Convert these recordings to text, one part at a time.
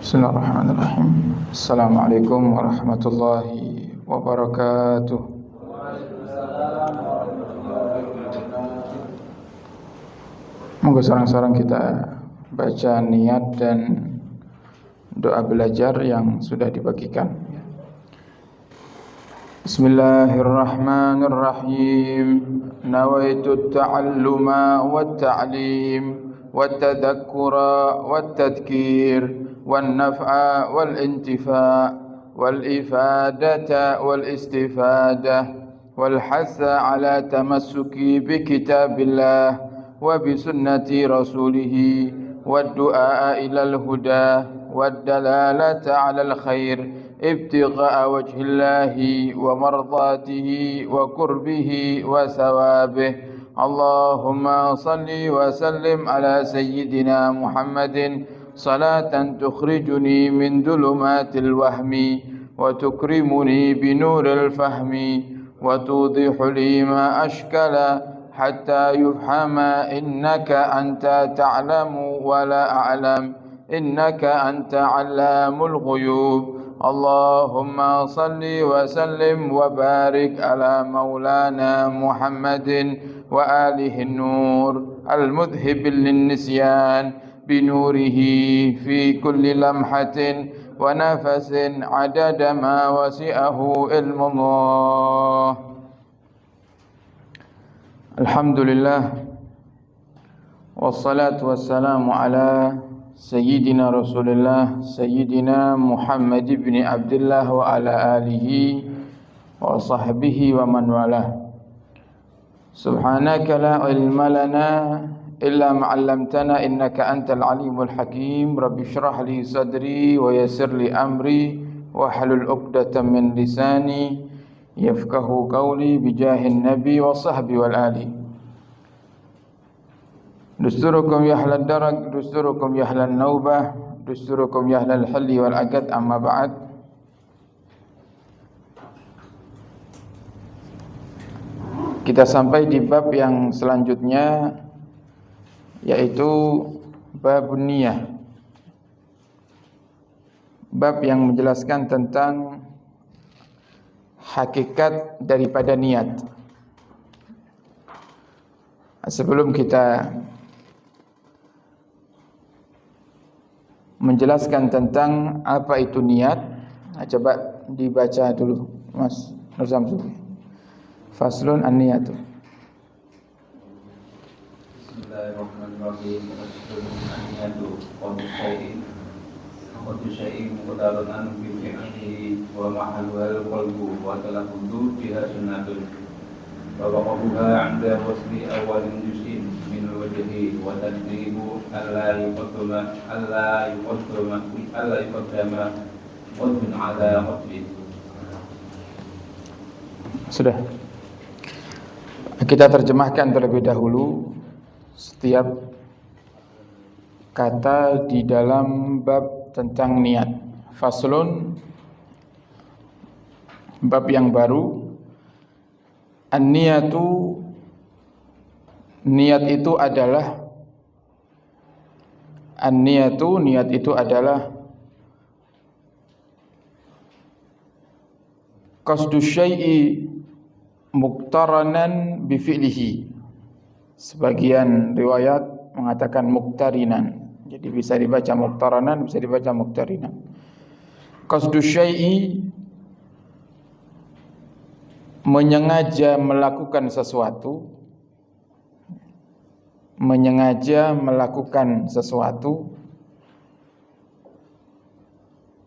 Bismillahirrahmanirrahim. Assalamualaikum warahmatullahi wabarakatuh. Monggo sareng-sareng kita baca niat dan doa belajar yang sudah dibagikan. Bismillahirrahmanirrahim. Nawaitu at-ta'alluma wat-ta'lim wat-tadhakkura wat-tadhkir والنفع والانتفاع والإفادة والاستفادة والحث على تمسك بكتاب الله وبسنة رسوله والدعاء إلى الهدى والدلالة على الخير ابتغاء وجه الله ومرضاته وقربه وثوابه. اللهم صل وسلم على سيدنا محمد صلاة تخرجني من ظلمات الوهم وتكرمني بنور الفهم وتوضح لي ما أشكل حتى يفهم إنك أنت تعلم ولا أعلم إنك أنت علام الغيوب. اللهم صل وسلم وبارك على مولانا محمد وآله النور المذهب للنسيان بنوره في كل لمحة ونفس عدد ما وسعه علم الله. الحمد لله والصلاة والسلام على سيدنا رسول الله سيدنا محمد بن عبد الله وعلى آله وصحبه ومن والاه. سبحانك لا علم لنا إلا ما علمتنا إنك أنت العليم الحكيم. رب اشرح لي صدري ويسر لي أمري واحلل عقدة من لساني يفقه قولي بجاه النبي وصحبه والآل. دستوركم يا أهل الدرك دستوركم يا أهل النوبة دستوركم يا أهل الحل والعقد. أما بعد. Kita sampai di bab yang selanjutnya, yaitu bab niyah, bab yang menjelaskan tentang hakikat daripada niat. Sebelum kita menjelaskan tentang apa itu niat, coba dibaca dulu Mas Nur Samsuri. Faslun an-niyatu. Bismillahirrahmanirrahim. An-niyatu qawlu syai'in muqtaran bi fi'lihi wa mahalluha al-qalbu wa talaffuzu biha sunnatun wa waqafuha 'inda wasli awalin juz'in min al-wajhi wa tadribu alla yuqaddama qadrun 'ala qadri. Sudah. Kita terjemahkan terlebih dahulu setiap kata di dalam bab tentang niat. Faslun, bab yang baru. An-niyatu, niat itu adalah niat itu adalah qasdu syai'i muqtaranan bi fi'lihi. Sebagian riwayat mengatakan muqtarinan. Jadi bisa dibaca muqtaranan, bisa dibaca muqtarinan. Qasdu syai'i, menyengaja melakukan sesuatu, menyengaja melakukan sesuatu,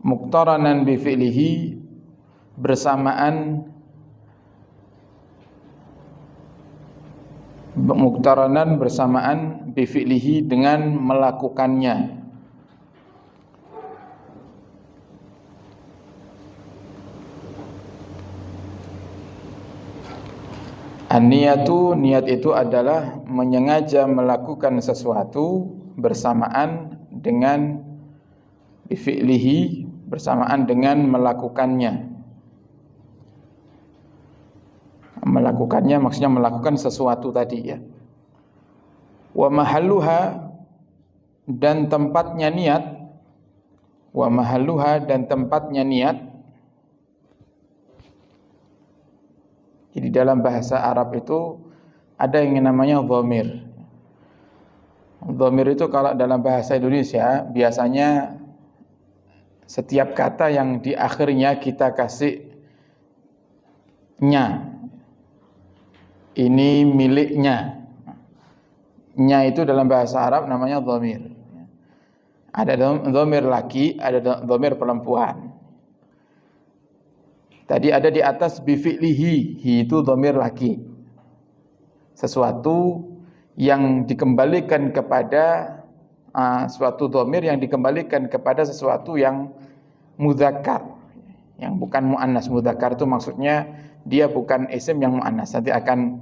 muqtaranan bi fi'lihi, bersamaan bi fi'lihi, dengan melakukannya. An-niyatu, niat itu adalah menyengaja melakukan sesuatu bersamaan dengan bi fi'lihi, bersamaan dengan melakukannya. Melakukannya maksudnya melakukan sesuatu tadi ya. Wa mahalluha, dan tempatnya niat, wa mahalluha dan tempatnya niat. Jadi dalam bahasa Arab itu ada yang namanya dhamir. Dhamir itu kalau dalam bahasa Indonesia biasanya setiap kata yang di akhirnya kita kasih nya. Ini miliknya. Nya itu dalam bahasa Arab namanya dhamir. Ada dhamir laki, ada dhamir perempuan. Tadi ada di atas bifi'lihi, hi itu dhamir laki. Sesuatu yang dikembalikan kepada suatu dhamir yang dikembalikan kepada sesuatu yang mudzakkar, yang bukan muannas. Mudzakkar itu maksudnya dia bukan isim yang muannas. Nanti akan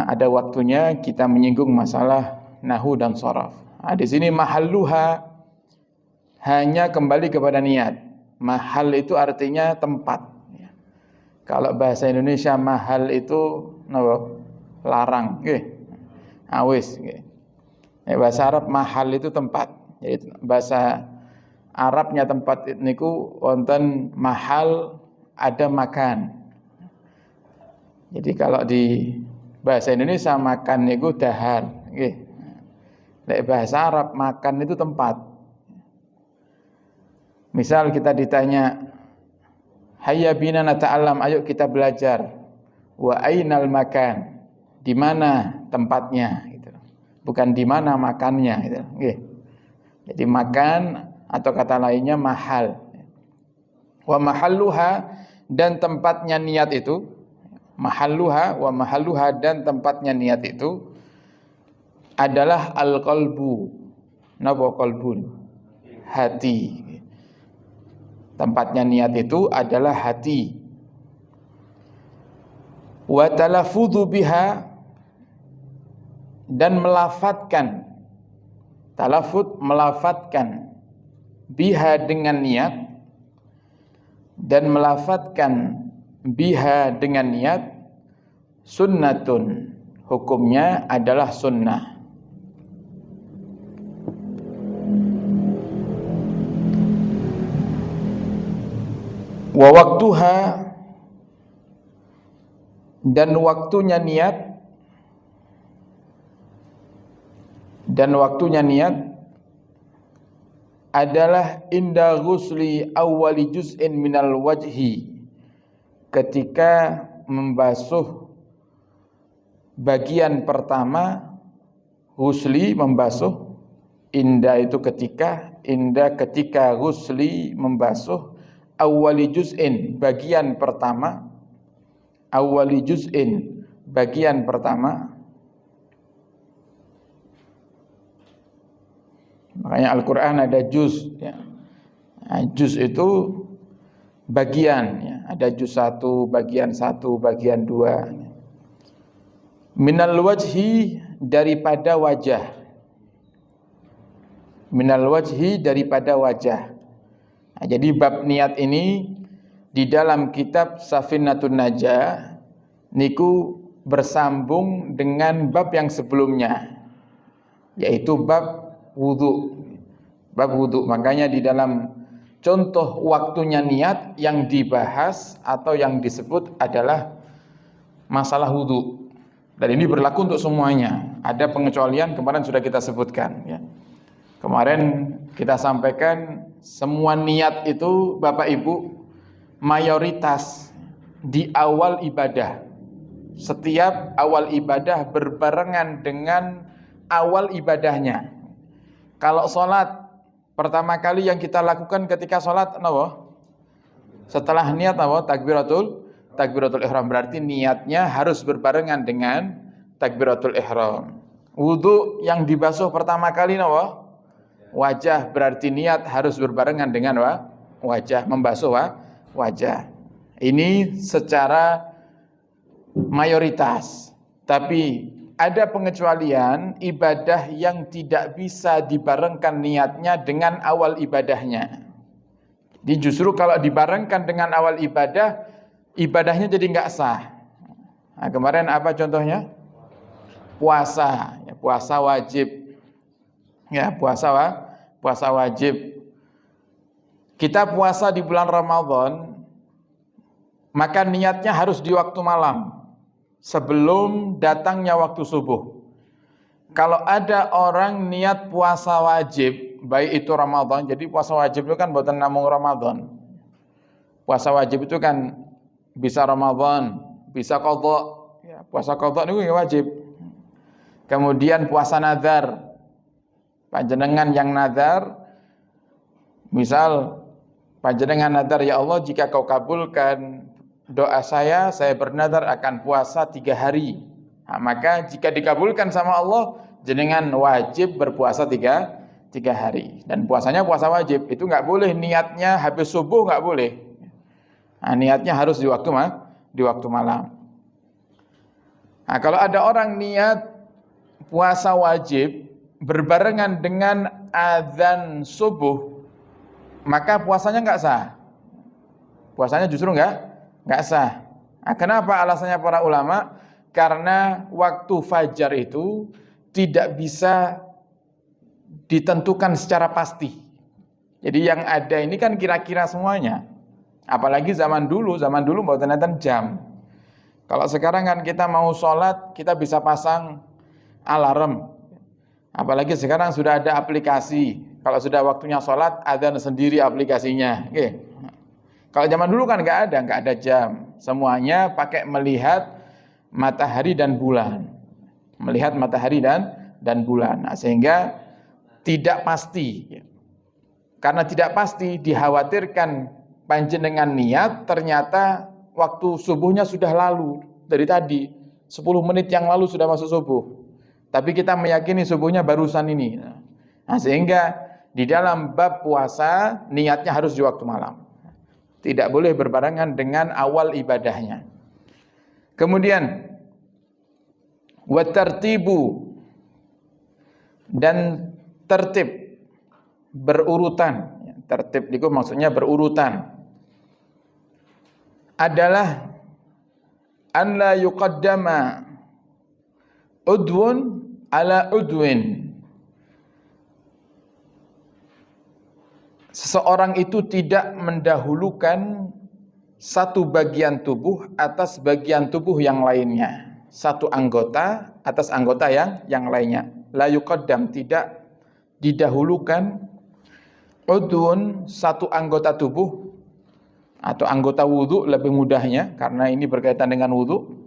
ada waktunya kita menyinggung masalah nahwu dan sharaf. Di sini mahalluha hanya kembali kepada niat. Mahal itu artinya tempat. Kalau bahasa Indonesia mahal itu larang, awis. Bahasa Arab mahal itu tempat. Jadi bahasa Arabnya tempat niku wonten mahal, ada makan. Jadi kalau di bahasa Indonesia makan niku dahar, nggih. Nek bahasa Arab makan itu tempat. Misal kita ditanya, hayya bina nata'allam, ayo kita belajar. Wa ainal makan, di mana tempatnya gitu. Bukan di mana makannya gitu. Nggih. Jadi makan atau kata lainnya mahal. Wa mahalluha dan tempatnya niat itu, mahalluha wa mahalluha dan tempatnya niat itu adalah al-qalbu. Napa qalbun? Hati. Tempatnya niat itu adalah hati. Wa talaffudzu biha dan melafatkan. Talaffuz melafatkan biha dengan niat dan melafatkan biha dengan niat sunnatun, hukumnya adalah sunnah. Wa waktuha dan waktunya niat, dan waktunya niat adalah inda ghusli awwali juz'in minal wajhi, ketika membasuh bagian pertama. Ghusli membasuh, inda itu ketika, inda ketika ghusli membasuh awwali juz'in bagian pertama, awwali juz'in bagian pertama. Makanya Al-Quran ada juz ya. Juz itu bagian ya. Ada juz 1, bagian 1, bagian 2. Minal wajhi, daripada wajah. Minal wajhi, daripada wajah. Jadi bab niat ini di dalam kitab Safinatun Najah niku bersambung dengan bab yang sebelumnya, yaitu bab wudu. Bab wudu. Makanya di dalam contoh waktunya niat yang dibahas atau yang disebut adalah masalah wudu. Dan ini berlaku untuk semuanya. Ada pengecualian kemarin sudah kita sebutkan ya. Kemarin kita sampaikan semua niat itu Bapak Ibu mayoritas di awal ibadah. Setiap awal ibadah berbarengan dengan awal ibadahnya. Kalau sholat, pertama kali yang kita lakukan ketika sholat, apa? Setelah niat apa? Takbiratul ihram. Berarti niatnya harus berbarengan dengan takbiratul ihram. Wudu yang dibasuh pertama kali apa? Wajah, berarti niat harus berbarengan dengan wajah, membasuh wajah. Ini secara mayoritas. Tapi ada pengecualian ibadah yang tidak bisa dibarengkan niatnya dengan awal ibadahnya. Jadi justru kalau dibarengkan dengan awal ibadah, ibadahnya jadi nggak sah. Nah, kemarin apa contohnya? Puasa, ya, puasa wajib. Ya, puasa wajib. kita puasa di bulan Ramadan, maka niatnya harus di waktu malam sebelum datangnya waktu subuh. Kalau ada orang niat puasa wajib, baik itu Ramadan, jadi puasa wajib itu kan bukan namung Ramadan. Puasa wajib itu kan bisa Ramadan, bisa qadha. Ya, puasa qadha itu wajib. Kemudian puasa nazar. Panjenengan yang nazar, misal panjenengan nazar, ya Allah, jika kau kabulkan doa saya bernazar akan puasa 3 hari. Nah, maka jika dikabulkan sama Allah, jenengan wajib berpuasa 3 hari. Dan puasanya puasa wajib. Itu nggak boleh niatnya habis subuh, nggak boleh. Nah, niatnya harus di waktu malam. Nah, kalau ada orang niat puasa wajib berbarengan dengan azan subuh, maka puasanya nggak sah. Puasanya justru nggak sah. Nah, kenapa alasannya para ulama? Karena waktu fajar itu tidak bisa ditentukan secara pasti. Jadi yang ada ini kan kira-kira semuanya. Apalagi zaman dulu mboten enten jam. Kalau sekarang kan kita mau sholat, kita bisa pasang alarm. Apalagi sekarang sudah ada aplikasi. Kalau sudah waktunya sholat, adzan sendiri aplikasinya. Oke. Kalau zaman dulu kan nggak ada jam. Semuanya pakai melihat matahari dan bulan. Melihat matahari dan bulan. Nah, sehingga tidak pasti. Karena tidak pasti, dikhawatirkan panjenengan niat ternyata waktu subuhnya sudah lalu dari tadi. 10 menit yang lalu sudah masuk subuh. Tapi kita meyakini subuhnya barusan ini. Nah, sehingga di dalam bab puasa niatnya harus di waktu malam. Tidak boleh berbarengan dengan awal ibadahnya. Kemudian wa tartibu, dan tertib, berurutan. Tertib itu maksudnya berurutan. Adalah an la yuqaddama udwun ala udwin. Seseorang itu tidak mendahulukan satu bagian tubuh atas bagian tubuh yang lainnya. Satu anggota atas anggota yang lainnya. La yuqaddam, tidak didahulukan udwun, satu anggota tubuh atau anggota wudu lebih mudahnya karena ini berkaitan dengan wudu,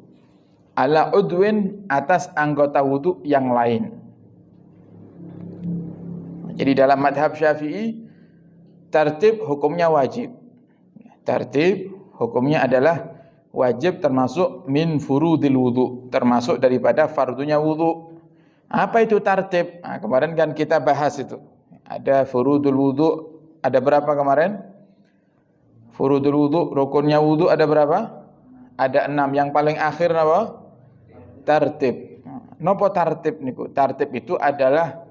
ala udwin, atas anggota wudu yang lain. Jadi dalam madhab Syafi'i tertib hukumnya wajib. Tertib hukumnya adalah wajib, termasuk min furudil wudu, termasuk daripada fardunya wudu. Apa itu tertib? Nah, kemarin kan kita bahas itu. Ada furudul wudu, ada berapa kemarin? Furudul wudu, rukunnya wudu ada berapa? Ada 6. Yang paling akhir apa? Tertib. Nopo tertib niku? Tertib itu adalah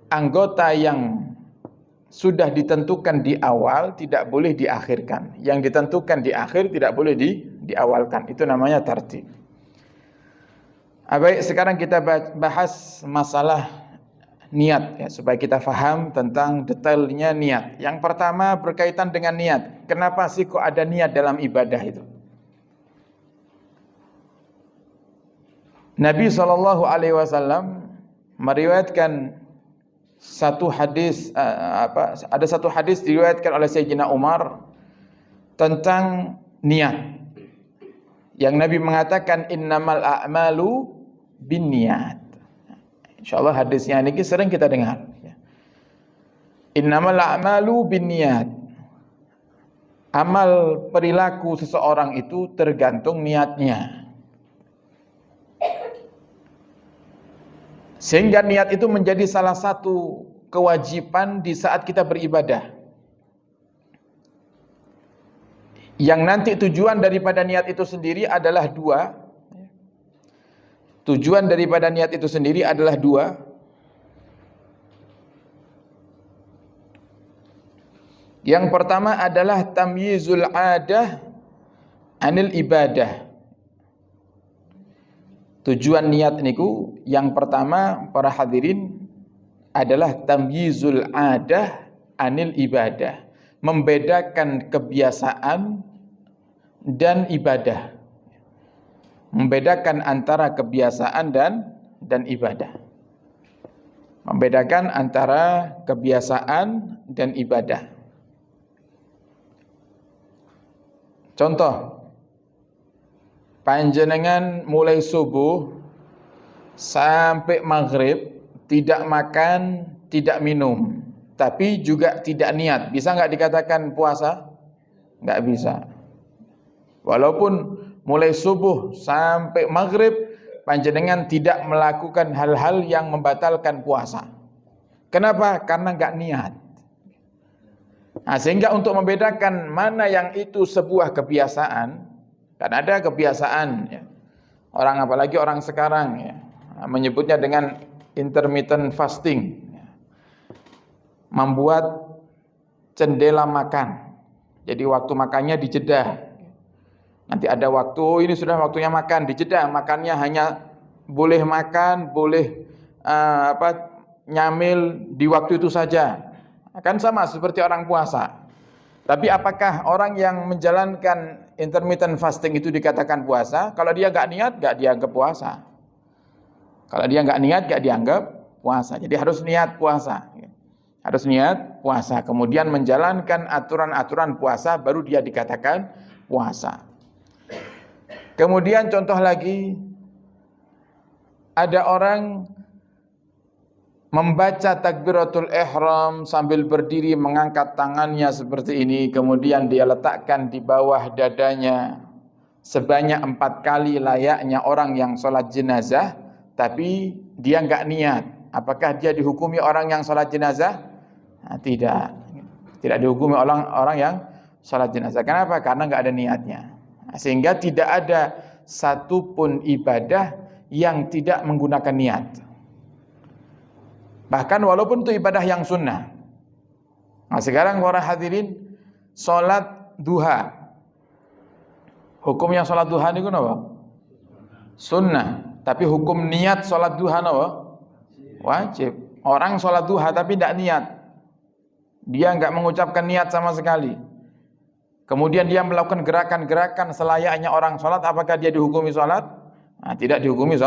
anggota yang sudah ditentukan di awal tidak boleh diakhirkan. Yang ditentukan di akhir tidak boleh diawalkan. Itu namanya tertib. Baik, sekarang kita bahas masalah niat ya, supaya kita faham tentang detailnya niat. Yang pertama berkaitan dengan niat. Kenapa sih kok ada niat dalam ibadah itu? Nabi SAW meriwayatkan satu hadis, ada satu hadis diriwayatkan oleh Sayyidina Umar tentang niat. Yang Nabi mengatakan innamal a'malu binniyat. Insyaallah hadisnya ini sering kita dengar. Innamal a'malu binniyat. Amal perilaku seseorang itu tergantung niatnya. Sehingga niat itu menjadi salah satu kewajiban di saat kita beribadah. Yang nanti tujuan daripada niat itu sendiri adalah 2. Tujuan daripada niat itu sendiri adalah 2. Yang pertama adalah tamyizul adah anil ibadah. Tujuan niat niku yang pertama para hadirin adalah tamyizul adah anil ibadah. membedakan kebiasaan dan ibadah. Membedakan antara kebiasaan dan ibadah. Membedakan antara kebiasaan dan ibadah. Contoh, panjenengan mulai subuh sampai maghrib tidak makan, tidak minum, tapi juga tidak niat. Bisa nggak dikatakan puasa? Nggak bisa. Walaupun mulai subuh sampai maghrib panjenengan tidak melakukan hal-hal yang membatalkan puasa. Kenapa? Karena nggak niat. Nah, sehingga untuk membedakan mana yang itu sebuah kebiasaan, dan ada kebiasaan ya, orang apalagi orang sekarang ya, menyebutnya dengan intermittent fasting, ya, membuat jendela makan. Jadi waktu makannya dijedah. Nanti ada waktu, ini sudah waktunya makan, dijedah. Makannya hanya boleh makan, boleh nyamil di waktu itu saja. Kan sama seperti orang puasa. Tapi apakah orang yang menjalankan intermittent fasting itu dikatakan puasa? Kalau dia nggak niat, nggak dianggap puasa. Kalau dia nggak niat, nggak dianggap puasa. Jadi harus niat puasa. Harus niat puasa. Kemudian menjalankan aturan-aturan puasa, baru dia dikatakan puasa. Kemudian contoh lagi, ada orang membaca takbiratul ihram sambil berdiri mengangkat tangannya seperti ini, kemudian dia letakkan di bawah dadanya sebanyak 4 kali layaknya orang yang sholat jenazah, tapi dia nggak niat. Apakah dia dihukumi orang yang sholat jenazah? Nah, tidak dihukumi orang yang sholat jenazah. Kenapa? Karena nggak ada niatnya. Nah, sehingga tidak ada satupun ibadah yang tidak menggunakan niat. Bahkan walaupun itu ibadah yang sunnah. Nah, sekarang para hadirin, sholat duha. Hukumnya sholat duha ini apa? Sunnah. Tapi hukum niat sholat duha apa? Wajib. Orang sholat duha tapi tidak niat. Dia enggak mengucapkan niat sama sekali. Kemudian dia melakukan gerakan-gerakan selayaknya orang sholat. Apakah dia dihukumi sholat? Nah, tidak dihukumi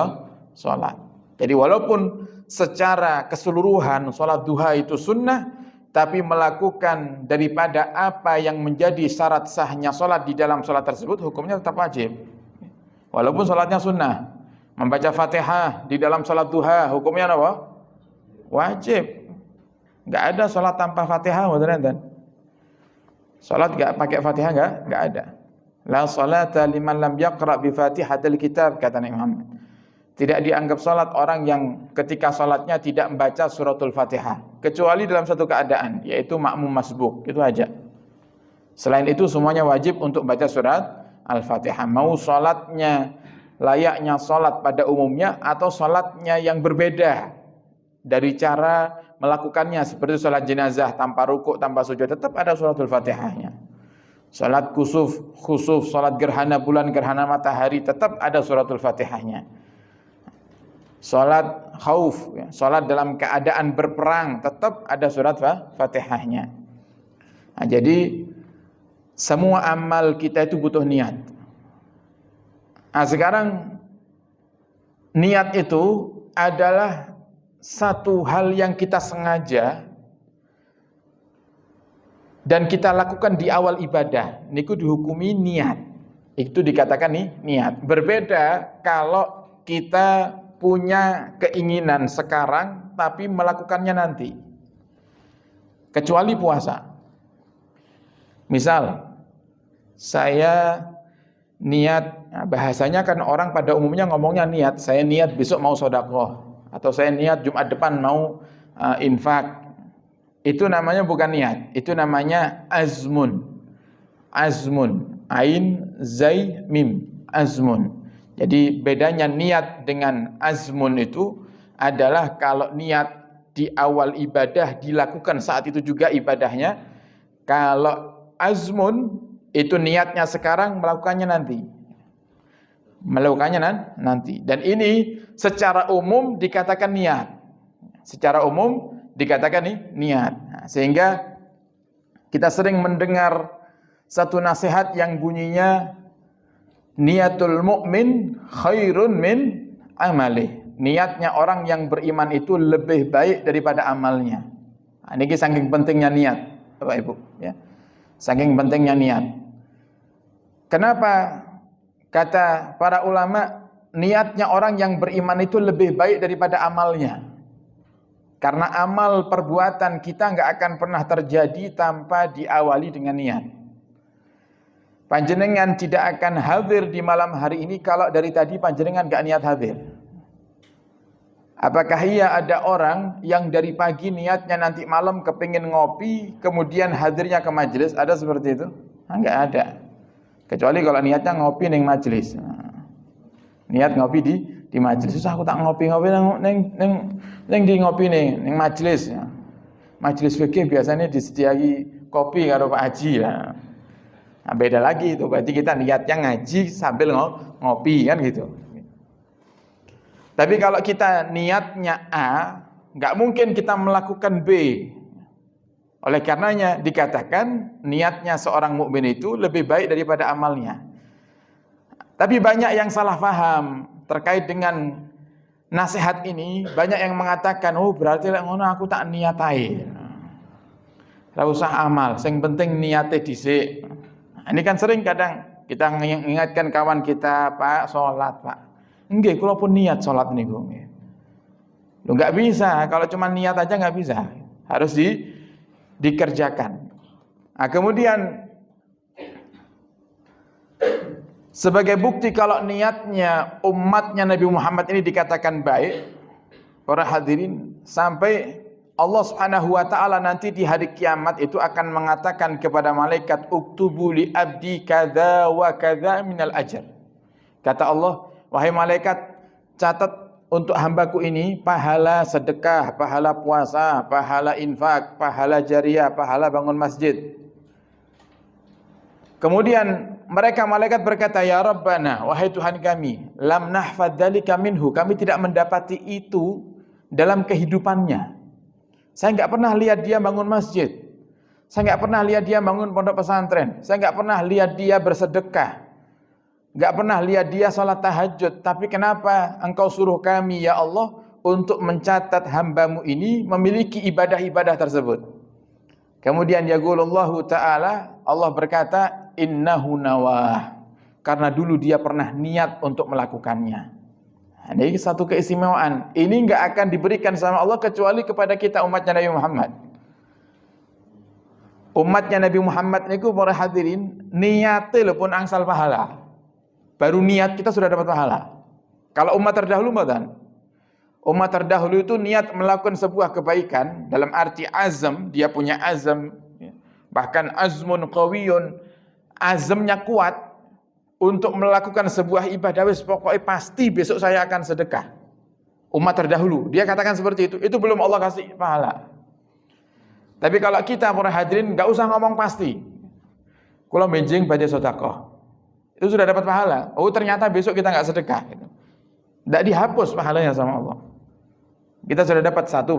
sholat. Jadi walaupun secara keseluruhan sholat duha itu sunnah, tapi melakukan daripada apa yang menjadi syarat sahnya sholat di dalam sholat tersebut, hukumnya tetap wajib. Walaupun sholatnya sunnah. Membaca Fatihah di dalam sholat duha, hukumnya apa? Wajib. Nggak ada sholat tanpa Fatihah, betul-betul. Sholat nggak pakai Fatihah, nggak ada. La sholata liman lam yaqra bi Fatihatil kitab, kata Nabi Muhammad. Tidak dianggap sholat orang yang ketika sholatnya tidak membaca suratul Fatihah, kecuali dalam satu keadaan, yaitu makmum masbuk, itu aja. Selain itu semuanya wajib untuk baca surat Al-Fatihah. Mau sholatnya layaknya sholat pada umumnya, atau sholatnya yang berbeda dari cara melakukannya, seperti sholat jenazah tanpa rukuk, tanpa sujud, tetap ada suratul Fatihahnya. Sholat khusuf, sholat gerhana bulan, gerhana matahari, tetap ada suratul Fatihahnya. Salat khauf, salat dalam keadaan berperang, tetap ada surat Fatihahnya. Nah, jadi semua amal kita itu butuh niat. Nah, sekarang niat itu adalah satu hal yang kita sengaja dan kita lakukan di awal ibadah. Niku dihukumi niat. Itu dikatakan niat. Berbeda kalau kita punya keinginan sekarang tapi melakukannya nanti. Kecuali puasa. Misal saya niat, nah bahasanya kan orang pada umumnya ngomongnya niat, saya niat besok mau sedekah, atau saya niat Jumat depan mau infak. Itu namanya bukan niat, itu namanya azmun. Azmun, ain zai mim, azmun. Jadi bedanya niat dengan azmun itu adalah kalau niat di awal ibadah dilakukan saat itu juga ibadahnya. Kalau azmun itu niatnya sekarang, melakukannya nanti. Melakukannya nanti. Dan ini secara umum dikatakan niat. Secara umum dikatakan niat. Nah, sehingga Kita sering mendengar satu nasihat yang bunyinya niatul mu'min khairun min amali. Niatnya orang yang beriman itu lebih baik daripada amalnya. Nah, ini saking pentingnya niat, Bapak Ibu, ya. Saking pentingnya niat. Kenapa kata para ulama niatnya orang yang beriman itu lebih baik daripada amalnya? Karena amal perbuatan kita nggak akan pernah terjadi tanpa diawali dengan niat. Panjenengan tidak akan hadir di malam hari ini kalau dari tadi panjenengan nggak niat hadir. Apakah iya ada orang yang dari pagi niatnya nanti malam kepingin ngopi, kemudian hadirnya ke majelis? Ada seperti itu? Nggak ada. Kecuali kalau niatnya ngopi neng majelis. Niat ngopi di majelis. Susah aku tak ngopi-ngopi neng di ngopi neng majelis. Majelis fikih biasanya disediai kopi karo Pak Haji lah. Nah, beda lagi itu. Berarti kita niatnya ngaji sambil ngopi kan gitu. Tapi kalau kita niatnya A, nggak mungkin kita melakukan B. Oleh karenanya dikatakan niatnya seorang mukmin itu lebih baik daripada amalnya. Tapi banyak yang salah paham terkait dengan nasihat ini. Banyak yang mengatakan, oh berarti ngono aku tak niat ae. Ora usah amal, sing penting niate dhisik. Nah, ini kan sering kadang kita mengingatkan kawan kita, Pak, sholat Pak. Nggih, kula pun niat sholat niku. Loh nggak bisa, kalau cuma niat aja nggak bisa. Harus dikerjakan. Nah, kemudian sebagai bukti kalau niatnya umatnya Nabi Muhammad ini dikatakan baik, para hadirin, sampai Allah Subhanahu wa taala nanti di hari kiamat itu akan mengatakan kepada malaikat, uktubu li abdi kadza wa kadza minal ajr. Kata Allah, wahai malaikat, catat untuk hambaku ini pahala sedekah, pahala puasa, pahala infak, pahala jariah, pahala bangun masjid. Kemudian mereka malaikat berkata, ya Rabbana, wahai Tuhan kami, lam nahfad dzalika minhu, kami tidak mendapati itu dalam kehidupannya. Saya enggak pernah lihat dia bangun masjid. Saya enggak pernah lihat dia bangun pondok pesantren. Saya enggak pernah lihat dia bersedekah. Enggak pernah lihat dia salat tahajud. Tapi kenapa engkau suruh kami ya Allah untuk mencatat hambamu ini memiliki ibadah-ibadah tersebut? Kemudian yaqulullahu ta'ala, Allah berkata, innahu nawah, karena dulu dia pernah niat untuk melakukannya. Nah, ini satu keistimewaan. Ini enggak akan diberikan sama Allah kecuali kepada kita umatnya Nabi Muhammad. Umatnya Nabi Muhammad niku para hadirin niate lho pun angsal pahala. Baru niat kita sudah dapat pahala. Kalau umat terdahulu mboten. Umat terdahulu itu niat melakukan sebuah kebaikan dalam arti azam, dia punya azam, bahkan azmun qawiyun, azamnya kuat untuk melakukan sebuah ibadah, wis pokoknya pasti besok saya akan sedekah. Umat terdahulu, dia katakan seperti itu belum Allah kasih pahala. Tapi kalau kita para hadirin enggak usah ngomong pasti. Kula benjing badhe sedekah. Itu sudah dapat pahala. Oh ternyata besok kita nggak sedekah. Tidak dihapus pahalanya sama Allah. Kita sudah dapat satu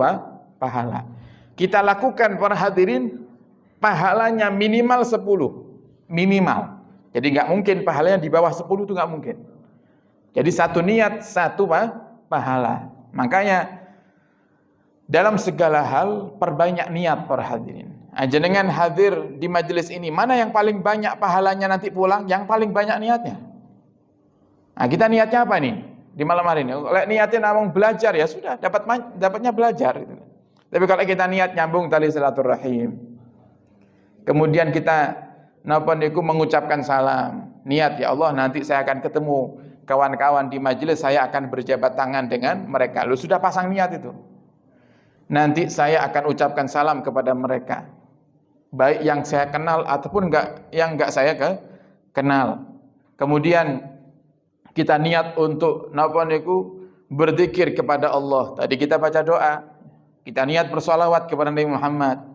pahala. Kita lakukan para hadirin, pahalanya minimal 10. Minimal. Jadi nggak mungkin pahalanya di bawah 10 itu nggak mungkin. Jadi satu niat, satu pahala. Makanya dalam segala hal perbanyak niat para hadirin. Jenengan hadir di majelis ini, mana yang paling banyak pahalanya nanti pulang? Yang paling banyak niatnya. Nah, kita niatnya apa nih di malam hari ini? Kalau niatnya namung belajar ya sudah, dapatnya belajar. Tapi kalau kita niat nyambung tali silaturahim, kemudian kita mengucapkan salam, niat ya Allah nanti saya akan ketemu kawan-kawan di majelis, saya akan berjabat tangan dengan mereka. Lu sudah pasang niat itu. Nanti saya akan ucapkan salam kepada mereka, baik yang saya kenal ataupun yang enggak saya kenal. Kemudian kita niat untuk berzikir kepada Allah. Tadi kita baca doa, kita niat bersolawat kepada Nabi Muhammad.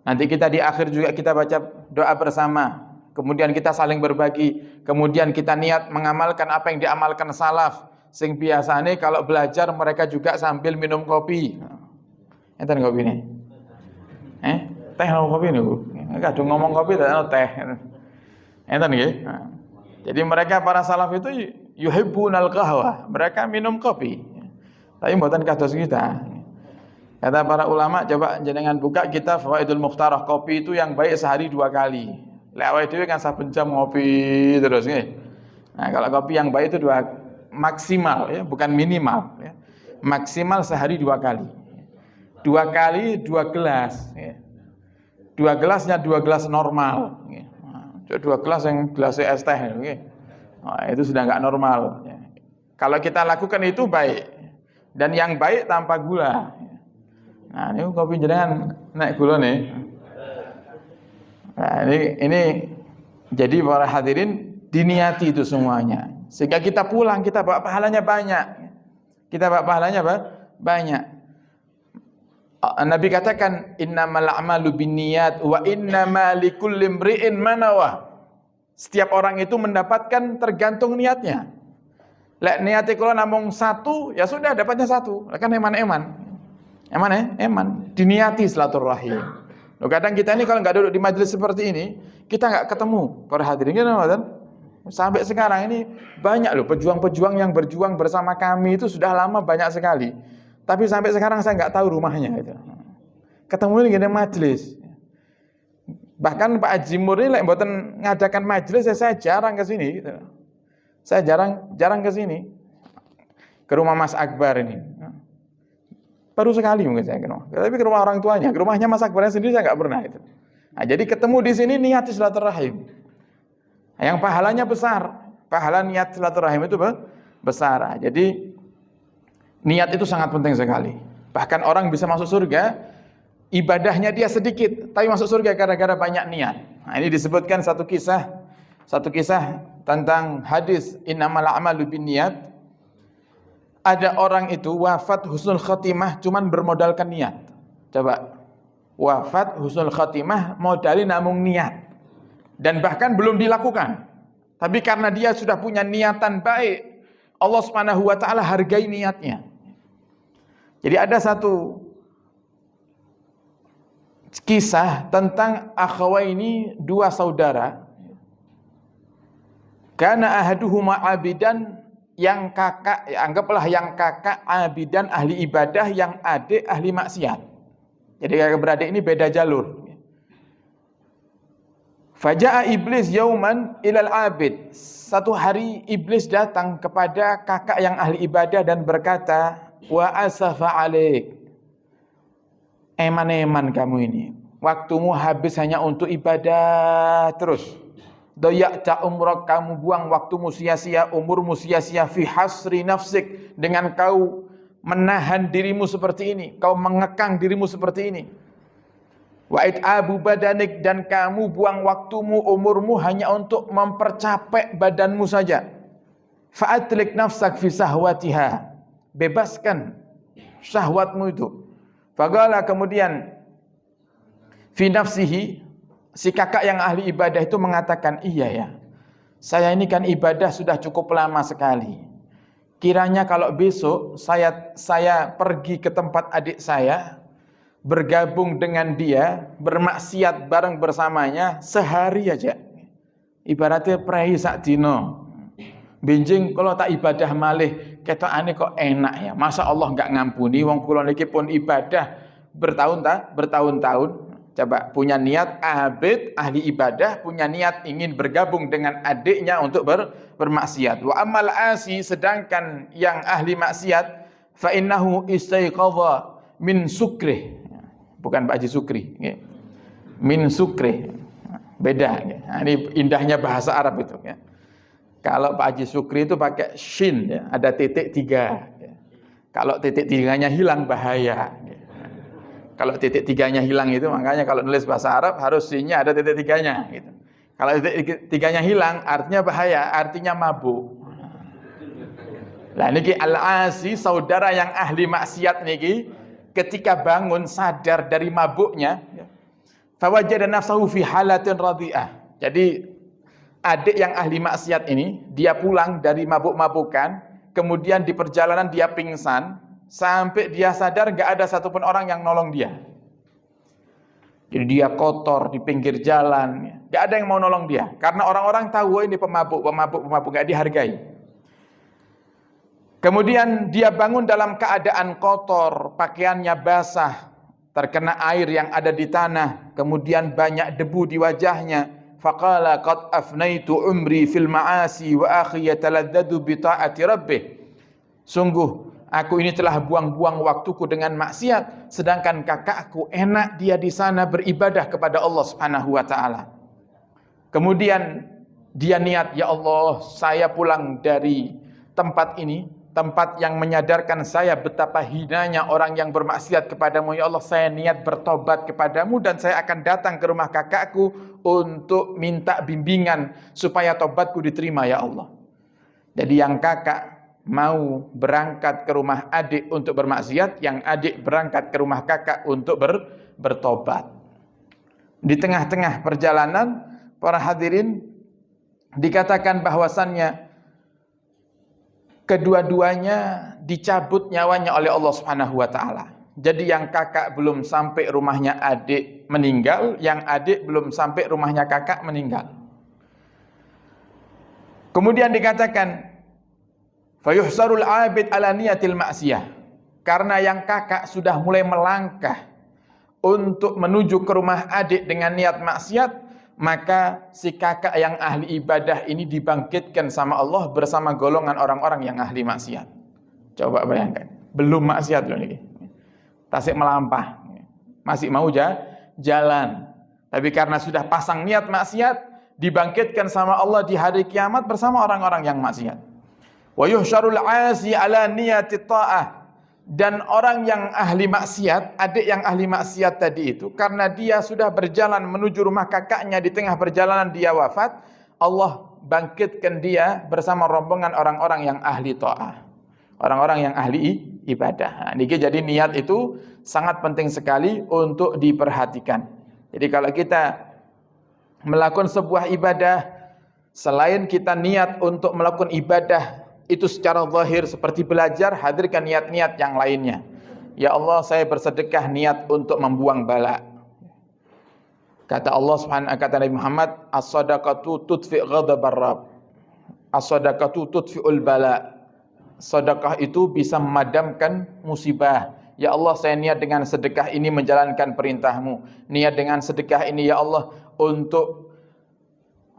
Nanti kita di akhir juga kita baca doa bersama. Kemudian kita saling berbagi. Kemudian kita niat mengamalkan apa yang diamalkan salaf. Sing biasane kalau belajar mereka juga sambil minum kopi. Enten kopi nih. Teh atau kopi nih Bu? Kadung ngomong kopi dan teh. Enten nggih. Jadi mereka para salaf itu yuhibbunal qahwah. Mereka minum kopi. Tapi mboten kados kita. Kata para ulama, coba jenengan buka kitab Fawaidul Mukhtarah, kopi itu yang baik sehari 2 kali. Lek awake dhewe kan saben jam ngopi terus nggih. Nah, kalau kopi yang baik itu 2 maksimal ya, bukan minimal ya. Maksimal sehari 2 kali. 2 kali 2 gelas ya. 2 gelasnya 2 gelas normal ya. Nah, 2 gelas yang gelasnya es teh ya. Nah, itu sudah enggak normal ya. Kalau kita lakukan itu baik. Dan yang baik tanpa gula. Nah, ini kopi jenengan naik gula nih. Nah, ini jadi para hadirin diniati itu semuanya. Sehingga kita pulang kita bawa pahalanya banyak. Kita bawa pahalanya banyak. Nabi katakan innamal a'malu binniyat wa innamal likulli imri'in ma nawa. Setiap orang itu mendapatkan tergantung niatnya. Lek niate kula namung 1, ya sudah dapatnya 1. Kan eman-eman. Eman diniati silaturahim. Loh, kadang kita ini kalau nggak duduk di majelis seperti ini, kita nggak ketemu para hadirin kan. Sampai sekarang ini banyak loh pejuang-pejuang yang berjuang bersama kami itu sudah lama banyak sekali. Tapi sampai sekarang saya nggak tahu rumahnya gitu. Ketemu ini di majelis. Bahkan Pak Haji Murni lek mboten ngadakan majelis saya jarang ke sini gitu. Saya jarang ke sini. Ke rumah Mas Akbar ini. Baru sekali mungkin saya kenal. Tapi ke rumah orang tuanya, ke rumahnya Mas Akbarnya sendiri saya nggak pernah itu. Nah, jadi ketemu di sini niat silaturahim. Yang pahalanya besar. Pahala niat silaturahim itu besar. Nah, jadi niat itu sangat penting sekali. Bahkan orang bisa masuk surga, ibadahnya dia sedikit, tapi masuk surga gara-gara banyak niat. Nah, ini disebutkan satu kisah tentang hadis innamal a'malu binniyat. Ada orang itu wafat husnul khotimah cuman bermodalkan niat. Coba, wafat husnul khotimah modalin namung niat. Dan bahkan belum dilakukan. Tapi karena dia sudah punya niatan baik, Allah Subhanahu wa taala hargai niatnya. Jadi ada satu kisah tentang akhawaini, 2 saudara. Kana ahaduhuma abidan, yang kakak, ya anggaplah yang kakak abidan ahli ibadah, yang adik ahli maksiat. Jadi kakak beradik ini beda jalur. Faja'a iblis yauman ilal abid. Satu hari iblis datang kepada kakak yang ahli ibadah dan berkata, wa asafa alaik. Eman-eman kamu ini. Waktumu habis hanya untuk ibadah terus. Doyakta umrak, kamu buang waktumu sia-sia, umurmu sia-sia, fi hasri nafsik, dengan kau menahan dirimu seperti ini, kau mengekang dirimu seperti ini. Wa it'abu badanik, dan kamu buang waktumu, umurmu hanya untuk mempercapek badanmu saja. Fa'atlik nafsak fi sahwatiha, bebaskan syahwatmu itu. Faqala, kemudian fi nafsihi, si kakak yang ahli ibadah itu mengatakan, iya ya, saya ini kan ibadah sudah cukup lama sekali. Kiranya kalau besok saya pergi ke tempat adik saya, bergabung dengan dia, bermaksiat bareng bersamanya sehari aja. Ibaratnya prei sak dino. Benjing kalau tak ibadah malih, ketokane kok enak ya. Masa Allah enggak ngampuni wong kula niki pun ibadah bertahun-tahun. Coba, punya niat abid, ahli ibadah, punya niat ingin bergabung dengan adiknya untuk bermaksiat. Wa amal asi, sedangkan yang ahli maksiat, fa innahu istaiqadha min sukrih. Bukan Pak Haji Sukri, ya. Min sukrih. Beda ya. Nah, ini indahnya bahasa Arab itu ya. Kalau Pak Haji Sukri itu pakai shin ya, ada titik 3 ya. Kalau titik 3-nya hilang bahaya ya. Kalau titik 3-nya hilang itu, makanya kalau nulis bahasa Arab harus shin-nya ada titik 3-nya gitu. Kalau titik 3-nya hilang artinya bahaya, artinya mabuk. Nah niki al-asi, saudara yang ahli maksiat niki, ketika bangun sadar dari mabuknya, fawajada nafsahu fi halatin radhi'ah. Jadi adik yang ahli maksiat ini, dia pulang dari mabuk-mabukan, kemudian di perjalanan dia pingsan, sampai dia sadar gak ada satupun orang yang nolong dia. Jadi dia kotor di pinggir jalan, gak ada yang mau nolong dia. Karena orang-orang tahu ini pemabuk, gak dihargai. Kemudian dia bangun dalam keadaan kotor, pakaiannya basah, terkena air yang ada di tanah, kemudian banyak debu di wajahnya. Faqala qad afnaitu umri fil ma'asi wa akhi yataladdadu bi ta'ati rabbih. Sungguh aku ini telah buang-buang waktuku dengan maksiat, sedangkan kakakku enak dia di sana beribadah kepada Allah Subhanahu wa taala. Kemudian dia niat, ya Allah, saya pulang dari tempat ini, tempat yang menyadarkan saya betapa hinanya orang yang bermaksiat kepadamu. Ya Allah, saya niat bertobat kepadamu dan saya akan datang ke rumah kakakku untuk minta bimbingan supaya tobatku diterima, ya Allah. Jadi yang kakak mau berangkat ke rumah adik untuk bermaksiat, yang adik berangkat ke rumah kakak untuk bertobat. Di tengah-tengah perjalanan, para hadirin, dikatakan bahwasannya kedua-duanya dicabut nyawanya oleh Allah Subhanahu wa taala. Jadi yang kakak belum sampai rumahnya adik meninggal, yang adik belum sampai rumahnya kakak meninggal. Kemudian dikatakan fayuhsarul abid ala niyatil ma'siyah. Karena yang kakak sudah mulai melangkah untuk menuju ke rumah adik dengan niat maksiat, maka si kakak yang ahli ibadah ini dibangkitkan sama Allah bersama golongan orang-orang yang ahli maksiat. Coba bayangkan, belum maksiat loh ini. Tasik melampah, masih mau jalan. Tapi karena sudah pasang niat maksiat, dibangkitkan sama Allah di hari kiamat bersama orang-orang yang maksiat. Wa yuhsyarul 'asi 'ala niyati ta'ah. Dan orang yang ahli maksiat, adik yang ahli maksiat tadi itu, karena dia sudah berjalan menuju rumah kakaknya, di tengah perjalanan dia wafat, Allah bangkitkan dia bersama rombongan orang-orang yang ahli ta'ah, orang-orang yang ahli ibadah. Nah, jadi niat itu sangat penting sekali untuk diperhatikan. Jadi kalau kita melakukan sebuah ibadah, selain kita niat untuk melakukan ibadah itu secara zahir seperti belajar, hadirkan niat-niat yang lainnya. Ya Allah, saya bersedekah niat untuk membuang bala. Kata Allah Subhanahu, kata Nabi Muhammad, as-sadaqatu tudfi ghadabar rabb. As-sadaqatu tudfi'ul bala. Sedekah itu bisa memadamkan musibah. Ya Allah, saya niat dengan sedekah ini menjalankan perintahmu. Niat dengan sedekah ini, ya Allah, untuk